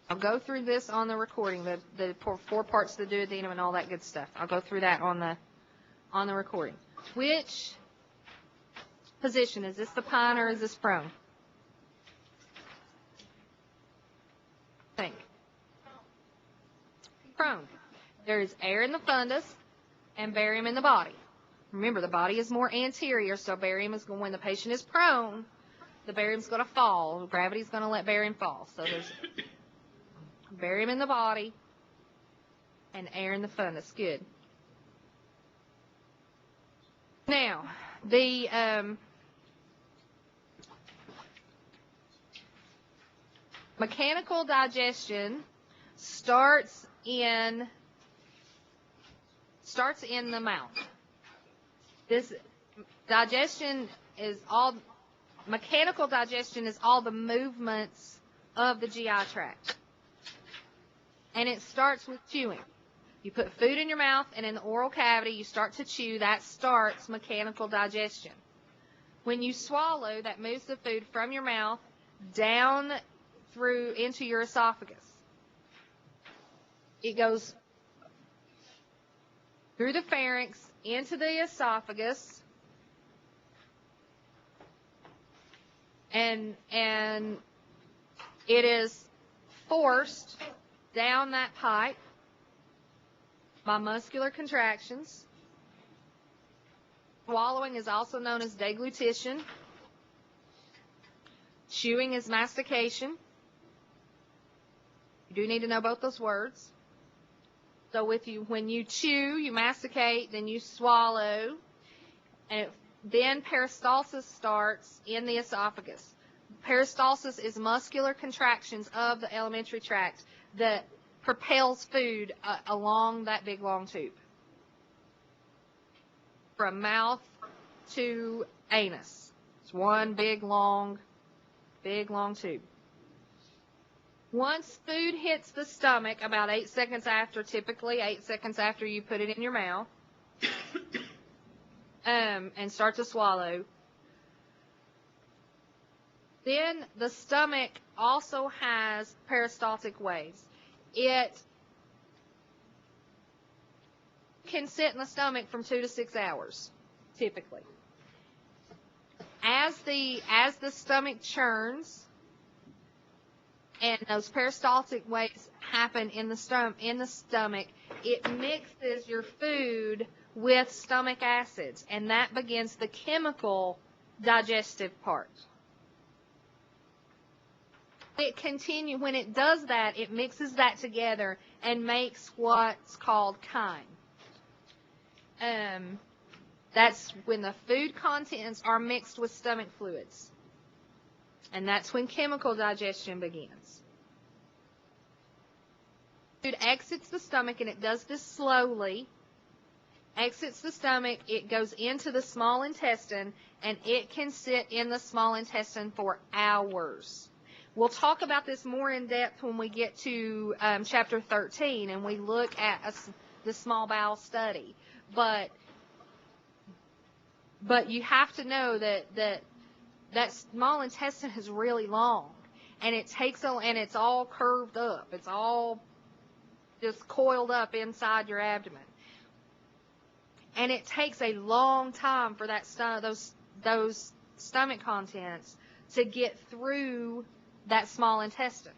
I'll go through this on the recording, the 4 parts of the duodenum and all that good stuff. I'll go through that on the recording. Which position? Is this supine or is this prone? Think. Prone. There is air in the fundus and barium in the body. Remember, the body is more anterior, so barium is going, when the patient is prone, the barium's going to fall. Gravity's going to let barium fall. So there's barium in the body and air in the fundus. Good. Now, the mechanical digestion starts in the mouth. This digestion is all, mechanical digestion is all the movements of the GI tract. And it starts with chewing. You put food in your mouth, and in the oral cavity, you start to chew. That starts mechanical digestion. When you swallow, that moves the food from your mouth down through into your esophagus. It goes through the pharynx into the esophagus, and it is forced down that pipe by muscular contractions. Swallowing is also known as deglutition. Chewing is mastication. You do need to know both those words. So when you chew, you masticate, then you swallow, and then peristalsis starts in the esophagus. Peristalsis is muscular contractions of the alimentary tract that propels food along that big long tube from mouth to anus. It's one big long tube. Once food hits the stomach, about 8 seconds after, typically 8 seconds after you put it in your mouth, and start to swallow, then the stomach also has peristaltic waves. It can sit in the stomach from 2 to 6 hours, typically. As the stomach churns, and those peristaltic waves happen in the stomach, it mixes your food with stomach acids, and that begins the chemical digestive part. When it does that, it mixes that together and makes what's called chyme. That's when the food contents are mixed with stomach fluids. And that's when chemical digestion begins. Food exits the stomach, and it does this slowly. Exits the stomach, it goes into the small intestine, and it can sit in the small intestine for hours. We'll talk about this more in depth when we get to chapter 13, and we look at the small bowel study. But you have to know that small intestine is really long, and and it's all curved up. It's all just coiled up inside your abdomen, and it takes a long time for those stomach contents to get through that small intestine.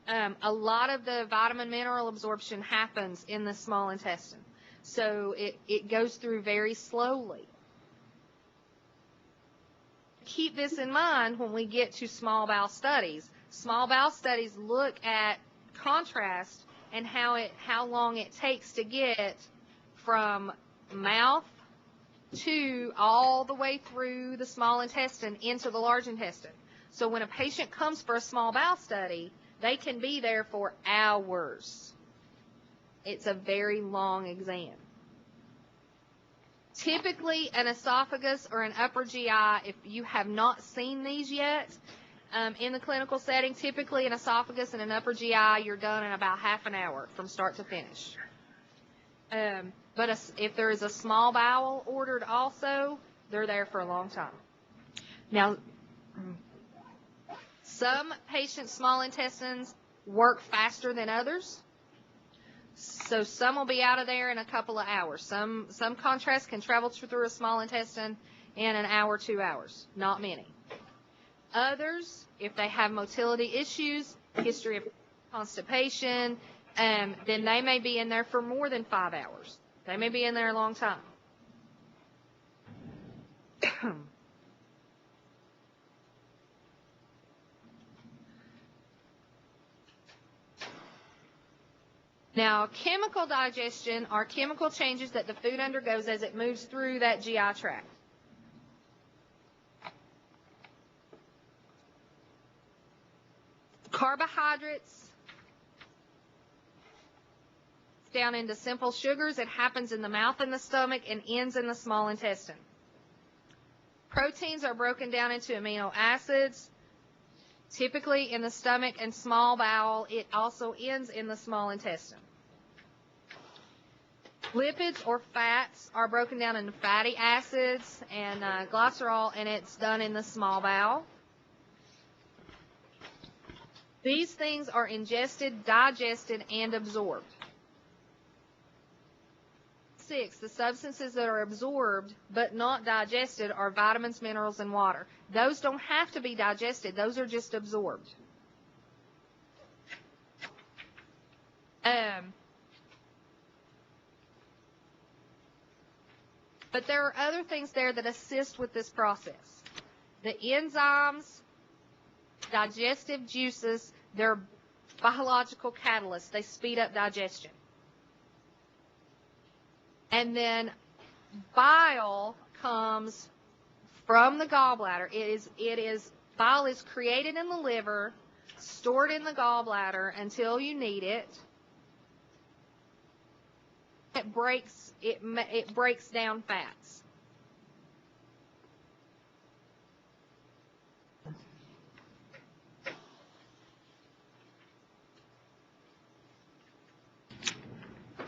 A lot of the vitamin mineral absorption happens in the small intestine, so it goes through very slowly. Keep this in mind when we get to small bowel studies. Small bowel studies look at contrast and how long it takes to get from mouth to all the way through the small intestine into the large intestine. So when a patient comes for a small bowel study, they can be there for hours. It's a very long exam. Typically, an esophagus or an upper GI, if you have not seen these yet in the clinical setting, typically an esophagus and an upper GI, you're done in about half an hour from start to finish. But if there is a small bowel ordered also, they're there for a long time. Now, some patients' small intestines work faster than others. So some will be out of there in a couple of hours. Some contrast can travel through a small intestine in an hour, 2 hours. Not many. Others, if they have motility issues, history of constipation, then they may be in there for more than 5 hours. They may be in there a long time. Now, chemical digestion are chemical changes that the food undergoes as it moves through that GI tract. Carbohydrates down into simple sugars. It happens in the mouth and the stomach and ends in the small intestine. Proteins are broken down into amino acids, typically in the stomach and small bowel. It also ends in the small intestine. Lipids or fats are broken down into fatty acids and glycerol, and it's done in the small bowel. These things are ingested, digested, and absorbed. 6, the substances that are absorbed but not digested are vitamins, minerals, and water. Those don't have to be digested. Those are just absorbed. But there are other things there that assist with this process. The enzymes, digestive juices, they're biological catalysts. They speed up digestion. And then bile comes from the gallbladder. Bile is created in the liver, stored in the gallbladder until you need it. It breaks down fats.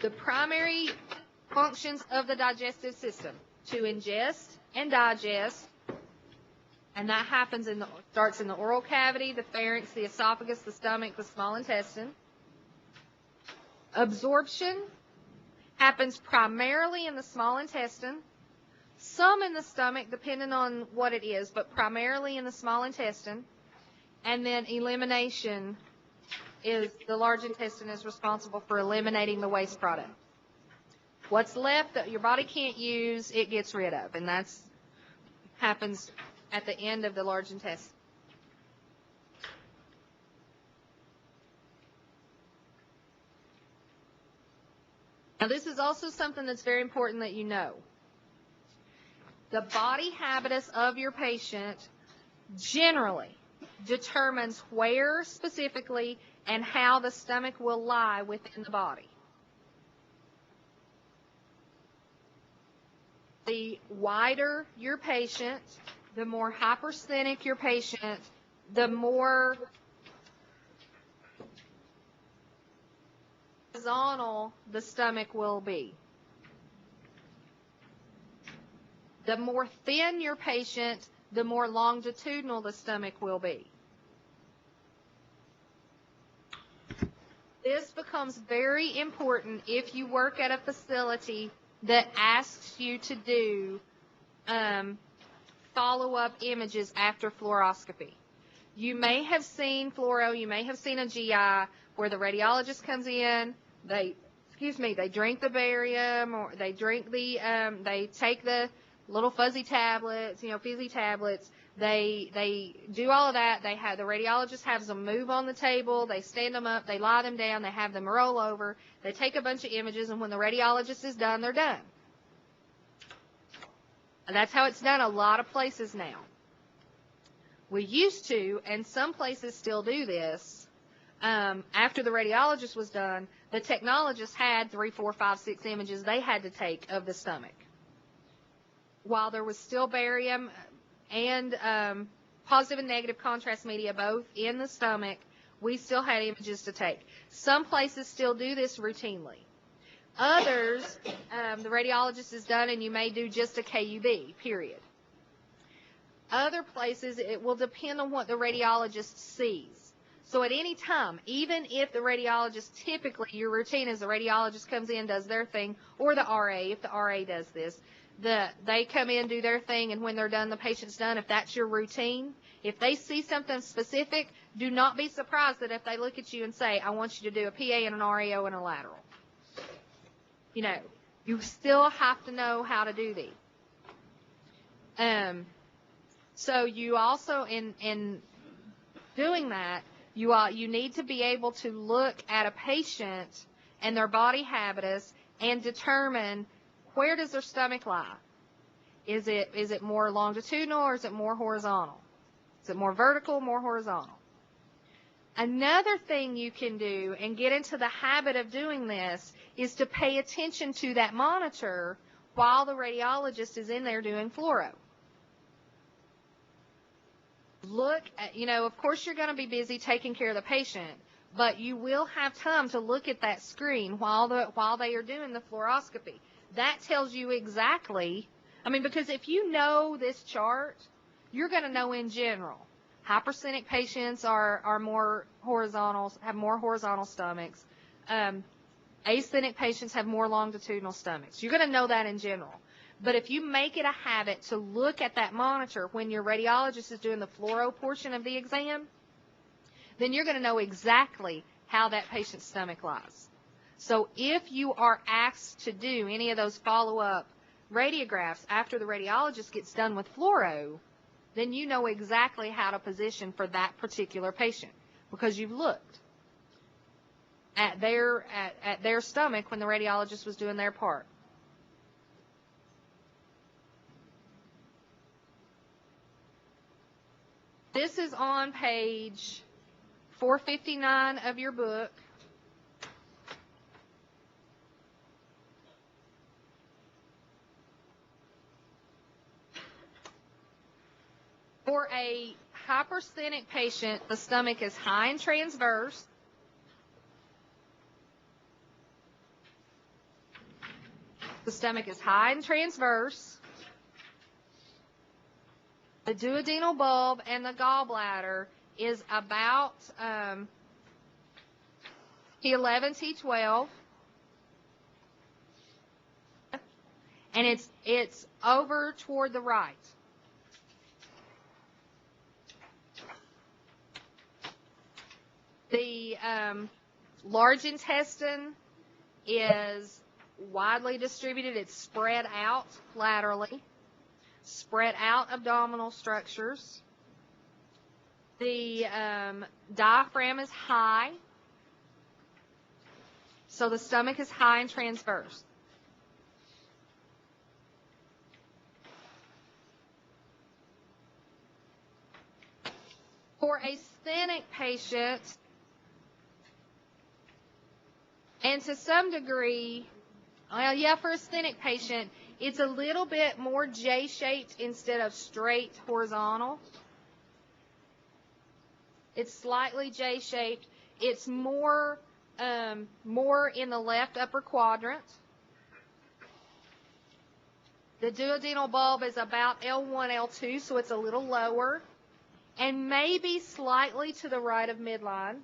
The primary functions of the digestive system: to ingest and digest, and that happens starts in the oral cavity, the pharynx, the esophagus, the stomach, the small intestine. Absorption happens primarily in the small intestine, some in the stomach depending on what it is, but primarily in the small intestine. And then elimination is the large intestine is responsible for eliminating the waste product. What's left that your body can't use, it gets rid of, and that's happens at the end of the large intestine. Now, this is also something that's very important that you know. The body habitus of your patient generally determines where specifically and how the stomach will lie within the body. The wider your patient, the more hypersthenic your patient, the more horizontal the stomach will be. The more thin your patient, the more longitudinal the stomach will be. This becomes very important if you work at a facility that asks you to do follow-up images after fluoroscopy. You may have seen fluoro, you may have seen a GI where the radiologist comes in, they drink the barium, or they drink they take the little fuzzy tablets, fizzy tablets. They do all of that. The radiologist has them move on the table. They stand them up. They lie them down. They have them roll over. They take a bunch of images, and when the radiologist is done, they're done. And that's how it's done a lot of places now. We used to, and some places still do this, after the radiologist was done, the technologist had 3, 4, 5, 6 images they had to take of the stomach. While there was still barium and positive and negative contrast media both in the stomach, we still had images to take. Some places still do this routinely. Others, the radiologist is done and you may do just a KUB, period. Other places, it will depend on what the radiologist sees. So at any time, even if the radiologist, typically your routine is the radiologist comes in, does their thing, or the RA, if the RA does this, they come in, do their thing, and when they're done, the patient's done. If that's your routine, if they see something specific, do not be surprised that if they look at you and say, I want you to do a PA and an RAO and a lateral. You still have to know how to do these. So you also, in doing that, you need to be able to look at a patient and their body habitus and determine where does their stomach lie. Is it more longitudinal or is it more horizontal? Is it more vertical, more horizontal? Another thing you can do and get into the habit of doing this is to pay attention to that monitor while the radiologist is in there doing fluoro. Look at, of course you're going to be busy taking care of the patient, but you will have time to look at that screen while they are doing the fluoroscopy. That tells you exactly, because if you know this chart, you're going to know in general. Hypersthenic patients are more horizontal, have more horizontal stomachs. Asthenic patients have more longitudinal stomachs. You're going to know that in general. But if you make it a habit to look at that monitor when your radiologist is doing the fluoro portion of the exam, then you're going to know exactly how that patient's stomach lies. So if you are asked to do any of those follow-up radiographs after the radiologist gets done with fluoro, then you know exactly how to position for that particular patient because you've looked at their stomach when the radiologist was doing their part. This is on page 459 of your book. For a hypersthenic patient, the stomach is high and transverse. The stomach is high and transverse. The duodenal bulb and the gallbladder is about T11, T12. And it's over toward the right. The large intestine is widely distributed. It's spread out laterally, spread out abdominal structures. The diaphragm is high, so the stomach is high and transverse. For a sthenic patient, and to some degree, for a sthenic patient, it's a little bit more J-shaped instead of straight horizontal. It's slightly J-shaped. It's more in the left upper quadrant. The duodenal bulb is about L1, L2, so it's a little lower, and maybe slightly to the right of midline.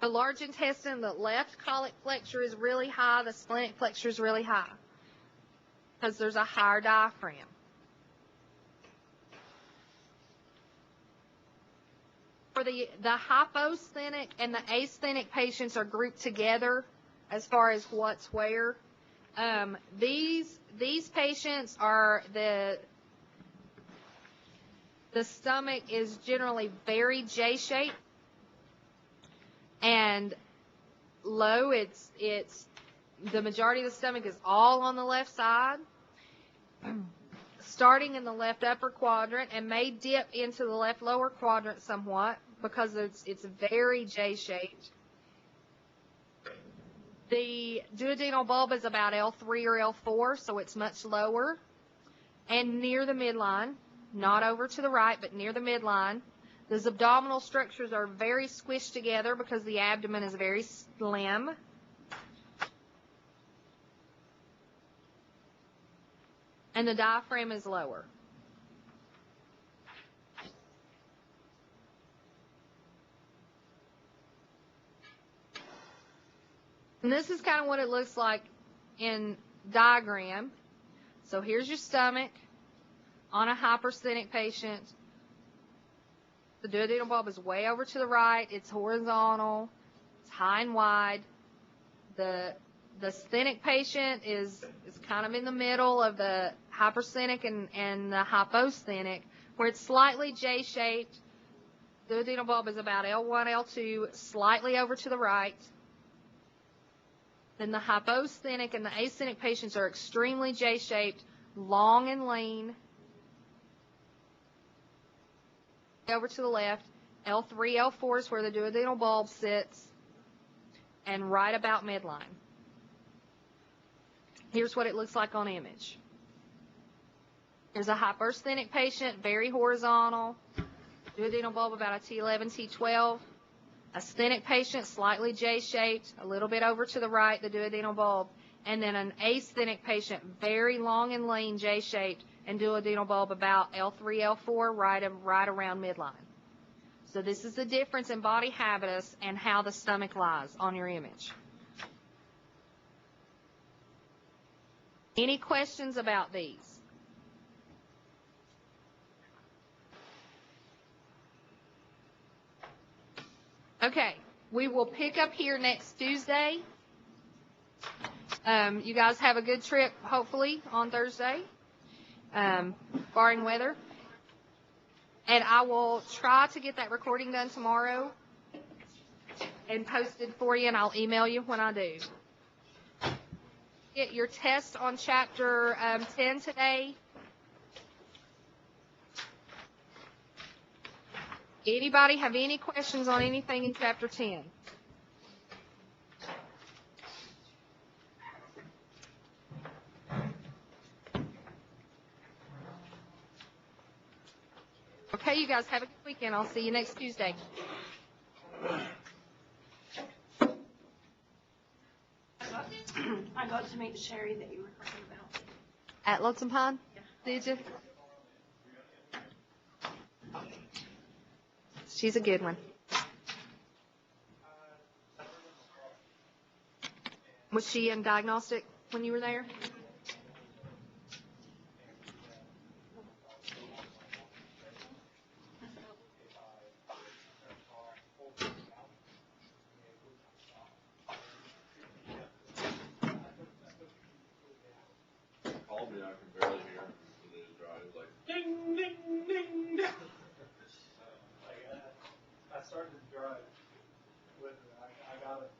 The large intestine, the left colic flexure is really high, the splenic flexure is really high because there's a higher diaphragm. For the hyposthenic and the asthenic patients are grouped together as far as what's where. These patients are the stomach is generally very J-shaped. And low, it's the majority of the stomach is all on the left side, starting in the left upper quadrant, and may dip into the left lower quadrant somewhat because it's very J-shaped. The duodenal bulb is about L3 or L4, so it's much lower and near the midline, not over to the right, but near the midline. Those abdominal structures are very squished together because the abdomen is very slim. And the diaphragm is lower. And this is kind of what it looks like in diagram. So here's your stomach on a hypersthenic patient. The duodenal bulb is way over to the right. It's horizontal. It's high and wide. The sthenic patient is kind of in the middle of the hypersthenic and the hyposthenic, where it's slightly J-shaped. The duodenal bulb is about L1, L2, slightly over to the right. Then the hyposthenic and the asthenic patients are extremely J-shaped, long and lean. Over to the left, L3, L4 is where the duodenal bulb sits, and right about midline. Here's what it looks like on image. There's a hypersthenic patient, very horizontal, duodenal bulb about a T11, T12. A sthenic patient, slightly J-shaped, a little bit over to the right, the duodenal bulb. And then an asthenic patient, very long and lean, J-shaped, and duodenal bulb about L3, L4, right around midline. So this is the difference in body habitus and how the stomach lies on your image. Any questions about these? Okay, we will pick up here next Tuesday. You guys have a good trip, hopefully, on Thursday, barring weather. And I will try to get that recording done tomorrow and posted for you, and I'll email you when I do. Get your test on Chapter 10 today. Anybody have any questions on anything in Chapter 10? Okay, you guys have a good weekend. I'll see you next Tuesday. I got to meet Sherry that you were talking about. At Lonesome Pine? Did you? She's a good one. Was she in diagnostic when you were there? Called me, I can barely hear him. It is dry. It's like, Ding, ding, ding, ding. I started to drive with it. I got it.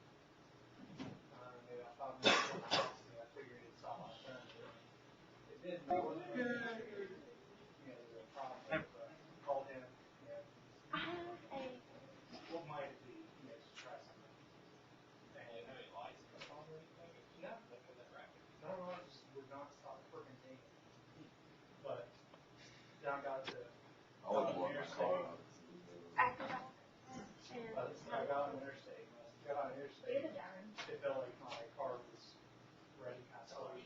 Maybe about 5 minutes from the house, and I figured it saw my turn. It didn't. There was a problem. Called him. I have a. What might it be? Just try something. And you have any lights on or anything? No. No, I just would not stop freaking taking. But then I got to. I was blowing my car out. I got on interstate. When I got on interstate, it felt like my car was ready kind of slowly.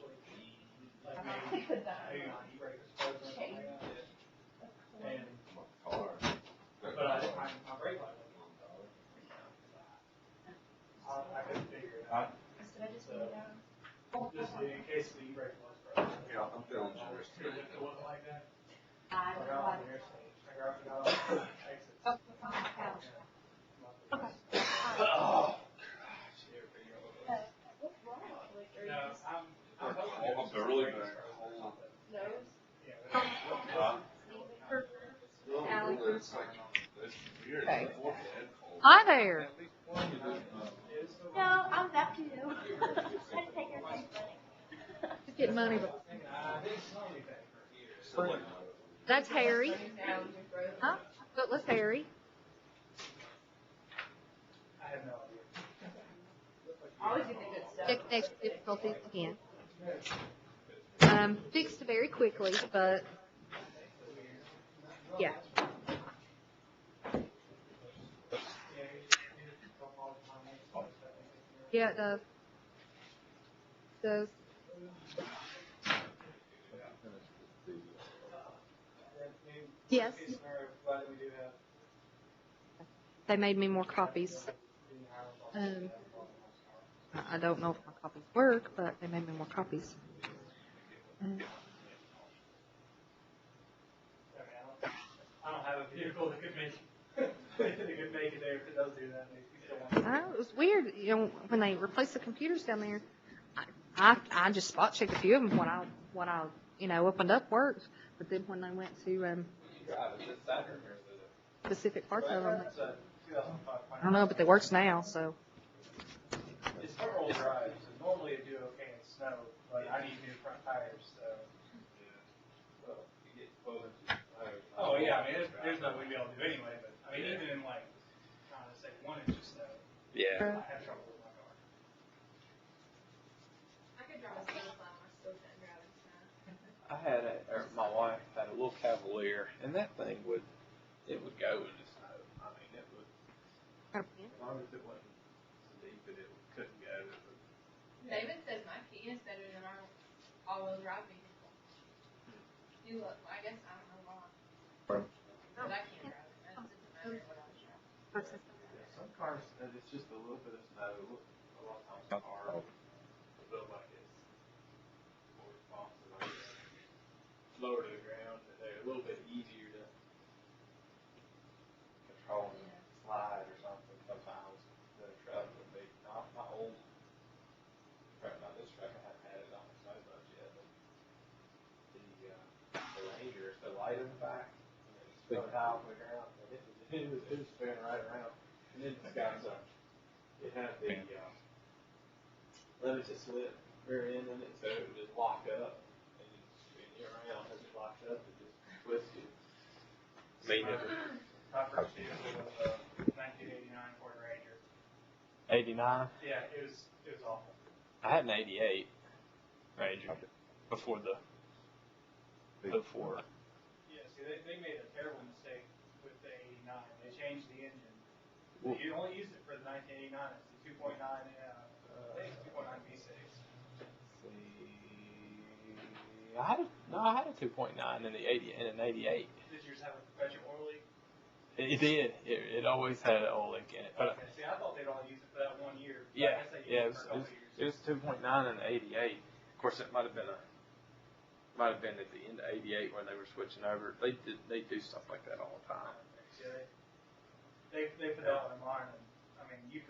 Like maybe my e-brake was frozen or something like that. And, but my brake light wasn't on. I couldn't figure it out. So, just in case the e-brake was frozen. Yeah, I'm feeling generous It today. wasn't like that. I got on the interstate. I got on the exit. Oh, gosh. I'm Oh, I'm really bad. It's weird. Okay. It's like a head cold. Hi there. No, I was after you. I had to take your place, buddy. Just get money. Still like, That's Harry. Huh? Footless Harry. I have no idea. Always get the good stuff. Check connection difficulties again. Fixed very quickly, but yeah. Yeah, it does. Does. Yes. They made me more copies. I don't know if my copies work, but they made me more copies. I don't have a vehicle that could make it there if it does do that. Makes me still want It was weird, you know, when they replaced the computers down there. I just spot checked a few of them when I opened up worked, but then when they went to specific parts of them, I don't know, but they works now, so. It's four-wheel drive, so normally it do okay in snow, but I need new front tires, so. Oh, yeah, I mean, there's nothing we'd be able to do anyway, but, I mean, even in like, I don't know, say 1 inch of snow, Yeah. I have trouble with my car. I could drive a snowplow, I still couldn't drive in snow. My wife had a little Cavalier, and that thing would go in the snow. I mean, it would, as long as it wasn't so deep that it couldn't go. It would, David says my Kia is better than our all-wheel drive vehicle. You look, I guess, I don't know why. But I can't drive it, that doesn't matter what I drive. yeah, some cars, it's just a little bit of snow. A lot of times the car will feel like it's more responsive. Lower to the ground, and they're a little bit easier to control and slide or something sometimes than a truck would be. Not my old truck, not this truck, I haven't had it on so much yet, but the Ranger is so light in the back, and it's so high off the ground, and it was spinning right around. And then it's got it had the limited slip rear end in it, so it would just lock up and just spin you around as it locked up, it just twisted. My first vehicle was a 1989 Ford Ranger. 89? Yeah, it was awful. I had an 88 Ranger before the 04. Yeah, see, they made a terrible mistake with the 89. They changed the engine. You only used it for the 1989. It's the 2.9, I think it's 2.9 V6. I had a 2.9 in the 80 and an 88. Did yours have a perpetual oil leak? It did. It always had an oil leak in it. But Okay, see, I thought they'd only use it for that 1 year. yeah, I guess they yeah, used it for a couple years. it was 2.9 and 88. Of course, it might have been at the end of 88 when they were switching over. They do stuff like that all the time. Yeah, they put that one in mine, and I mean, you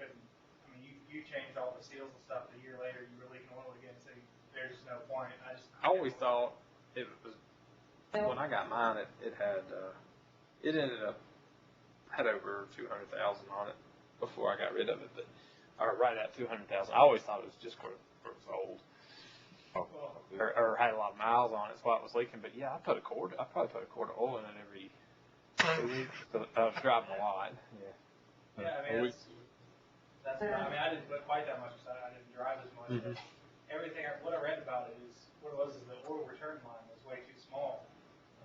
changed all the seals and stuff. A year later, you were leaking oil again, so there's no point. I always thought it was when I got mine. It ended up had over 200,000 on it before I got rid of it, or right at 200,000. I always thought it was just because it was old. Or had a lot of miles on it, that's why it was leaking. But yeah, I probably put a quart of oil in it every 2 weeks. So I was driving a lot. Yeah, I mean, I didn't put quite that much because I didn't drive as much. Mm-hmm. Everything, what I read about it is, what it was is the oil return line was way too small.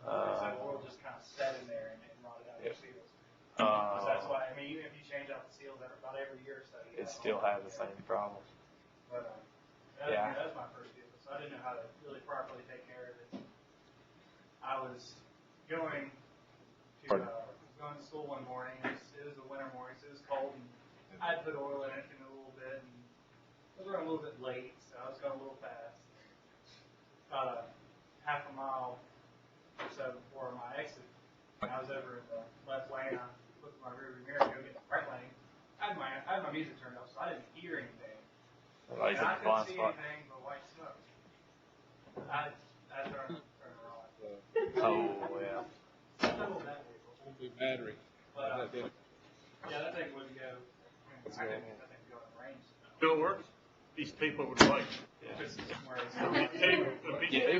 So the oil just kind of sat in there and rotted out your seals. So that's why, I mean, even if you change out the seals about every year or so, it still has the same problem. But, that was my first vehicle, so I didn't know how to really properly take care of it. I was going to school one morning. It was a winter morning, so it was cold, and I put oil in it a little bit, and I was running a little bit late, so I was going a little fast. About a half a mile or so before my exit, I was over in the left lane. I looked at my rearview mirror to go get the right lane. I had my music turned up, so I didn't hear anything. And I couldn't see anything but white smoke. I turned her on. Oh yeah. Battery. But, yeah, that thing wouldn't go. I couldn't get that thing to go in range. Still works. These people would like. It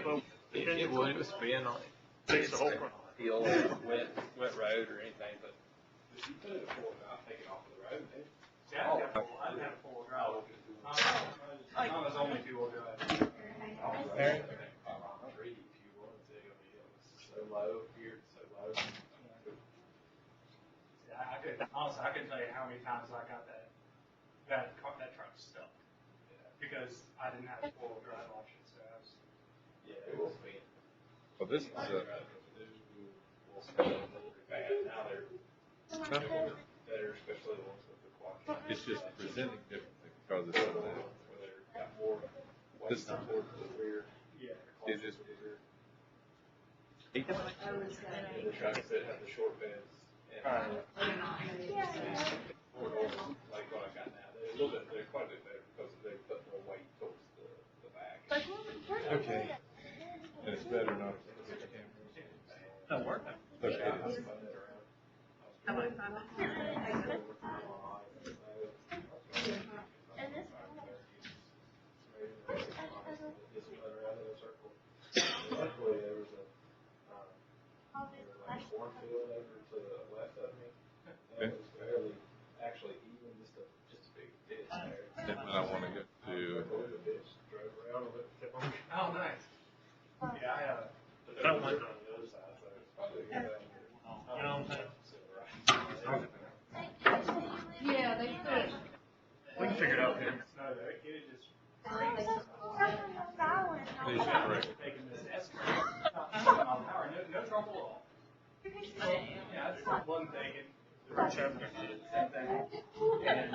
would. It was spin on it. Takes the whole front. The old wet road or anything, but if you put it I'll take it off the road. See, I didn't have a full drive. Mine was only 2-wheel drive. So low here, so low. Honestly, I couldn't tell you how many times I got that truck stuck. Because I didn't have a 4-wheel drive option, so I was. Yeah, it will spin. Well, this is Bad. Now they're better, especially the ones with the quad. it's just presenting differently because it's on that. Where they've got more weight towards the rear. Yeah. It is. The trucks that have the short beds and four doors, like what I got little bit, they're quite a bit better because they put more weight towards the back. Okay. And it's better not to put the camera. Don't work. Okay. And this Luckily, there was a cornfield over to the left of me. That was fairly, actually even just a big ditch there. And I want to get to. The ditch, drove around with it, kept on. Oh, nice. Yeah, But that one, on the other side, so it's probably a good thing. you know what I'm saying? Yeah, they could. We can figure it out here. No, that kid just Please correct. taking this escalator. Power, no trouble at all. Yeah, it's one thing, and the rest of them did the same thing. And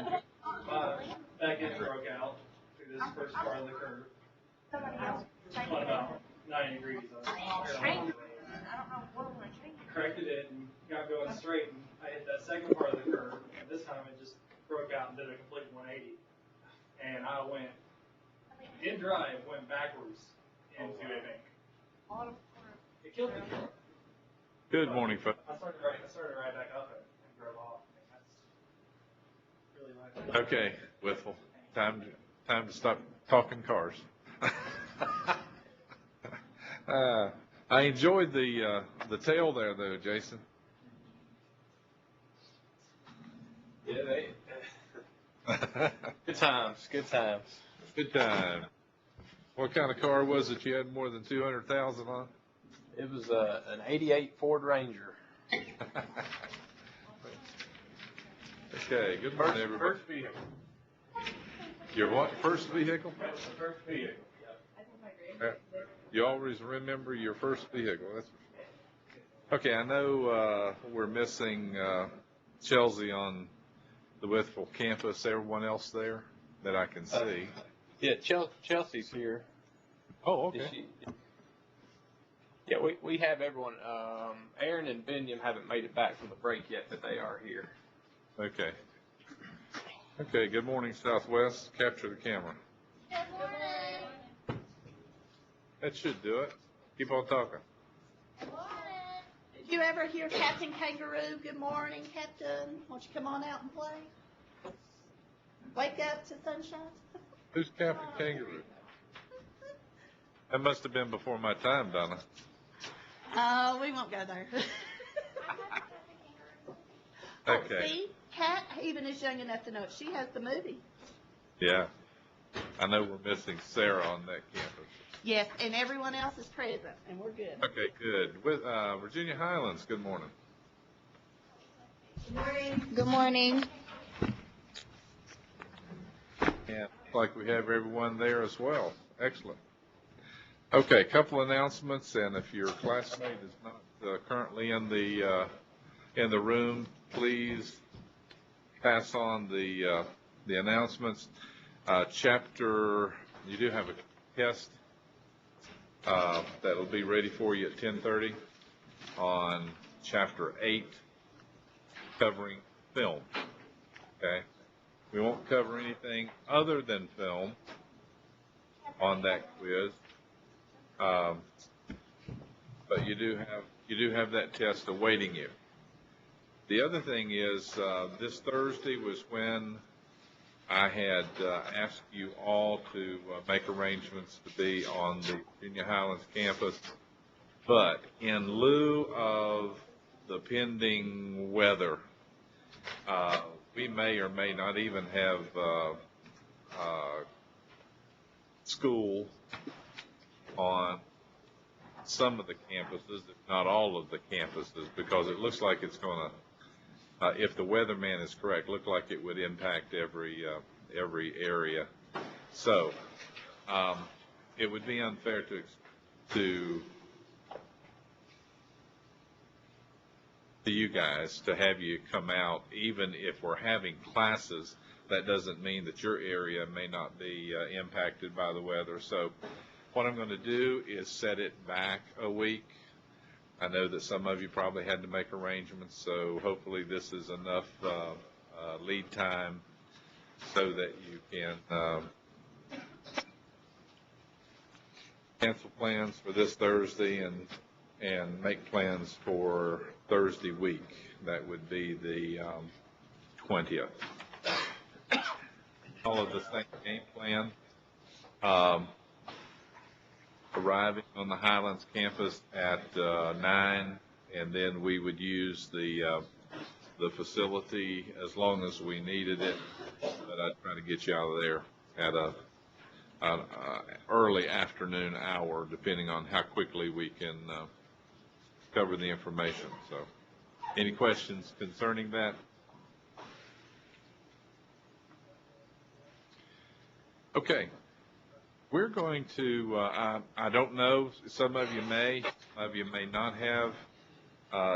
that gets broke out through this first part of the curve. What about 90 degrees on the corrected it and got going straight, and I hit that second part of the curve, and this time it just broke out and did a complete 180. And I went, in drive, went backwards into a bank. It killed me. Good morning, folks. I started right back up and drove off. I mean, that's really my Okay, Whitful, time to stop talking cars. I enjoyed the tail there, though, Jason. Yeah, good times, good times. Good time. What kind of car was it you had more than 200,000 on? It was an '88 Ford Ranger. Okay, good morning, everybody. First vehicle. Your what? First vehicle? That's the first vehicle. You always remember your first vehicle. That's okay. I know we're missing Chelsea on the Whitful campus. Everyone else there that I can see. Yeah, Chelsea's here. Oh, Is okay. she- Yeah, we have everyone. Aaron and Biniam haven't made it back from the break yet, but they are here. Okay. Okay. Good morning, Southwest. Capture the camera. That should do it. Keep on talking. Did you ever hear Captain Kangaroo? Good morning, Captain. Won't you come on out and play? Wake up to sunshine. Who's Captain Kangaroo? That must have been before my time, Donna. We won't go there. Okay. See, Kat even is young enough to know it. She has the movie. Yeah. I know we're missing Sarah on that campus. Yes, and everyone else is present, and we're good. Okay, good. With Virginia Highlands, good morning. Good morning. Yeah, looks like we have everyone there as well. Excellent. Okay, a couple announcements, and if your classmate is not currently in the room, please pass on the announcements. You do have a test that'll be ready for you at 10:30 on Chapter 8, covering film. Okay, we won't cover anything other than film on that quiz. But you do have that test awaiting you. The other thing is, this Thursday was when I had asked you all to make arrangements to be on the Virginia Highlands campus, but in lieu of the pending weather, we may or may not even have school on some of the campuses, if not all of the campuses, because it looks like it's going to, if the weatherman is correct, look like it would impact every area. So it would be unfair to you guys to have you come out, even if we're having classes. That doesn't mean that your area may not be impacted by the weather. So what I'm going to do is set it back a week. I know that some of you probably had to make arrangements, so hopefully this is enough lead time so that you can cancel plans for this Thursday and make plans for Thursday week. That would be the 20th. Follow the same game plan. Arriving on the Highlands campus at 9, and then we would use the facility as long as we needed it. But I'd try to get you out of there at an early afternoon hour, depending on how quickly we can cover the information. So, any questions concerning that? Okay. We're going to, I don't know, some of you may not have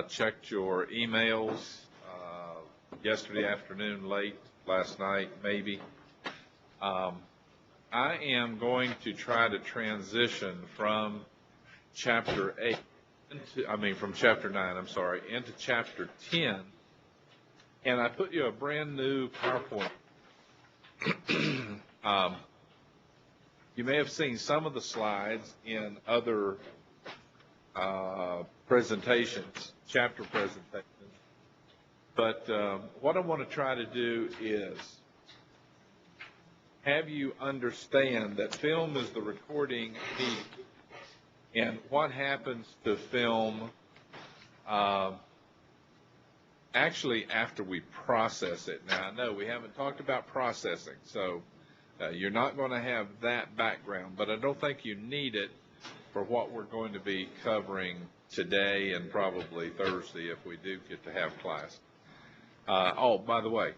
checked your emails yesterday afternoon, late last night, maybe. I am going to try to transition from chapter 8, from chapter 9, I'm sorry, into chapter 10, and I put you a brand new PowerPoint. You may have seen some of the slides in other presentations, chapter presentations. But what I want to try to do is have you understand that film is the recording medium. And what happens to film actually after we process it. Now, I know we haven't talked about processing, so you're not going to have that background, but I don't think you need it for what we're going to be covering today and probably Thursday if we do get to have class. Oh, by the way,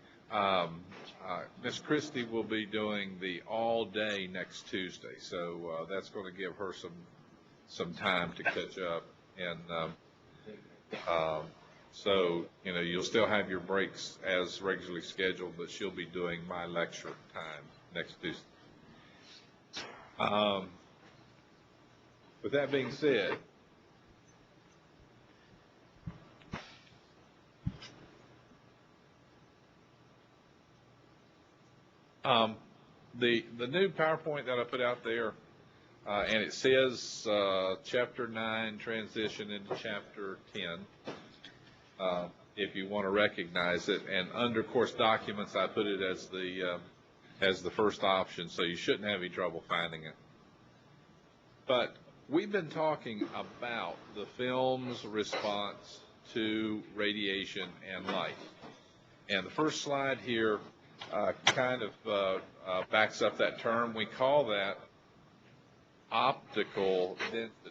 Miss Christie will be doing the all day next Tuesday, so that's going to give her some time to catch up. And so, you'll still have your breaks as regularly scheduled, but she'll be doing my lecture time next Tuesday. With that being said, the new PowerPoint that I put out there, and it says Chapter 9 transition into Chapter 10, if you want to recognize it. And under course documents, I put it as the first option, so you shouldn't have any trouble finding it. But we've been talking about the film's response to radiation and light. And the first slide here kind of backs up that term. We call that optical density.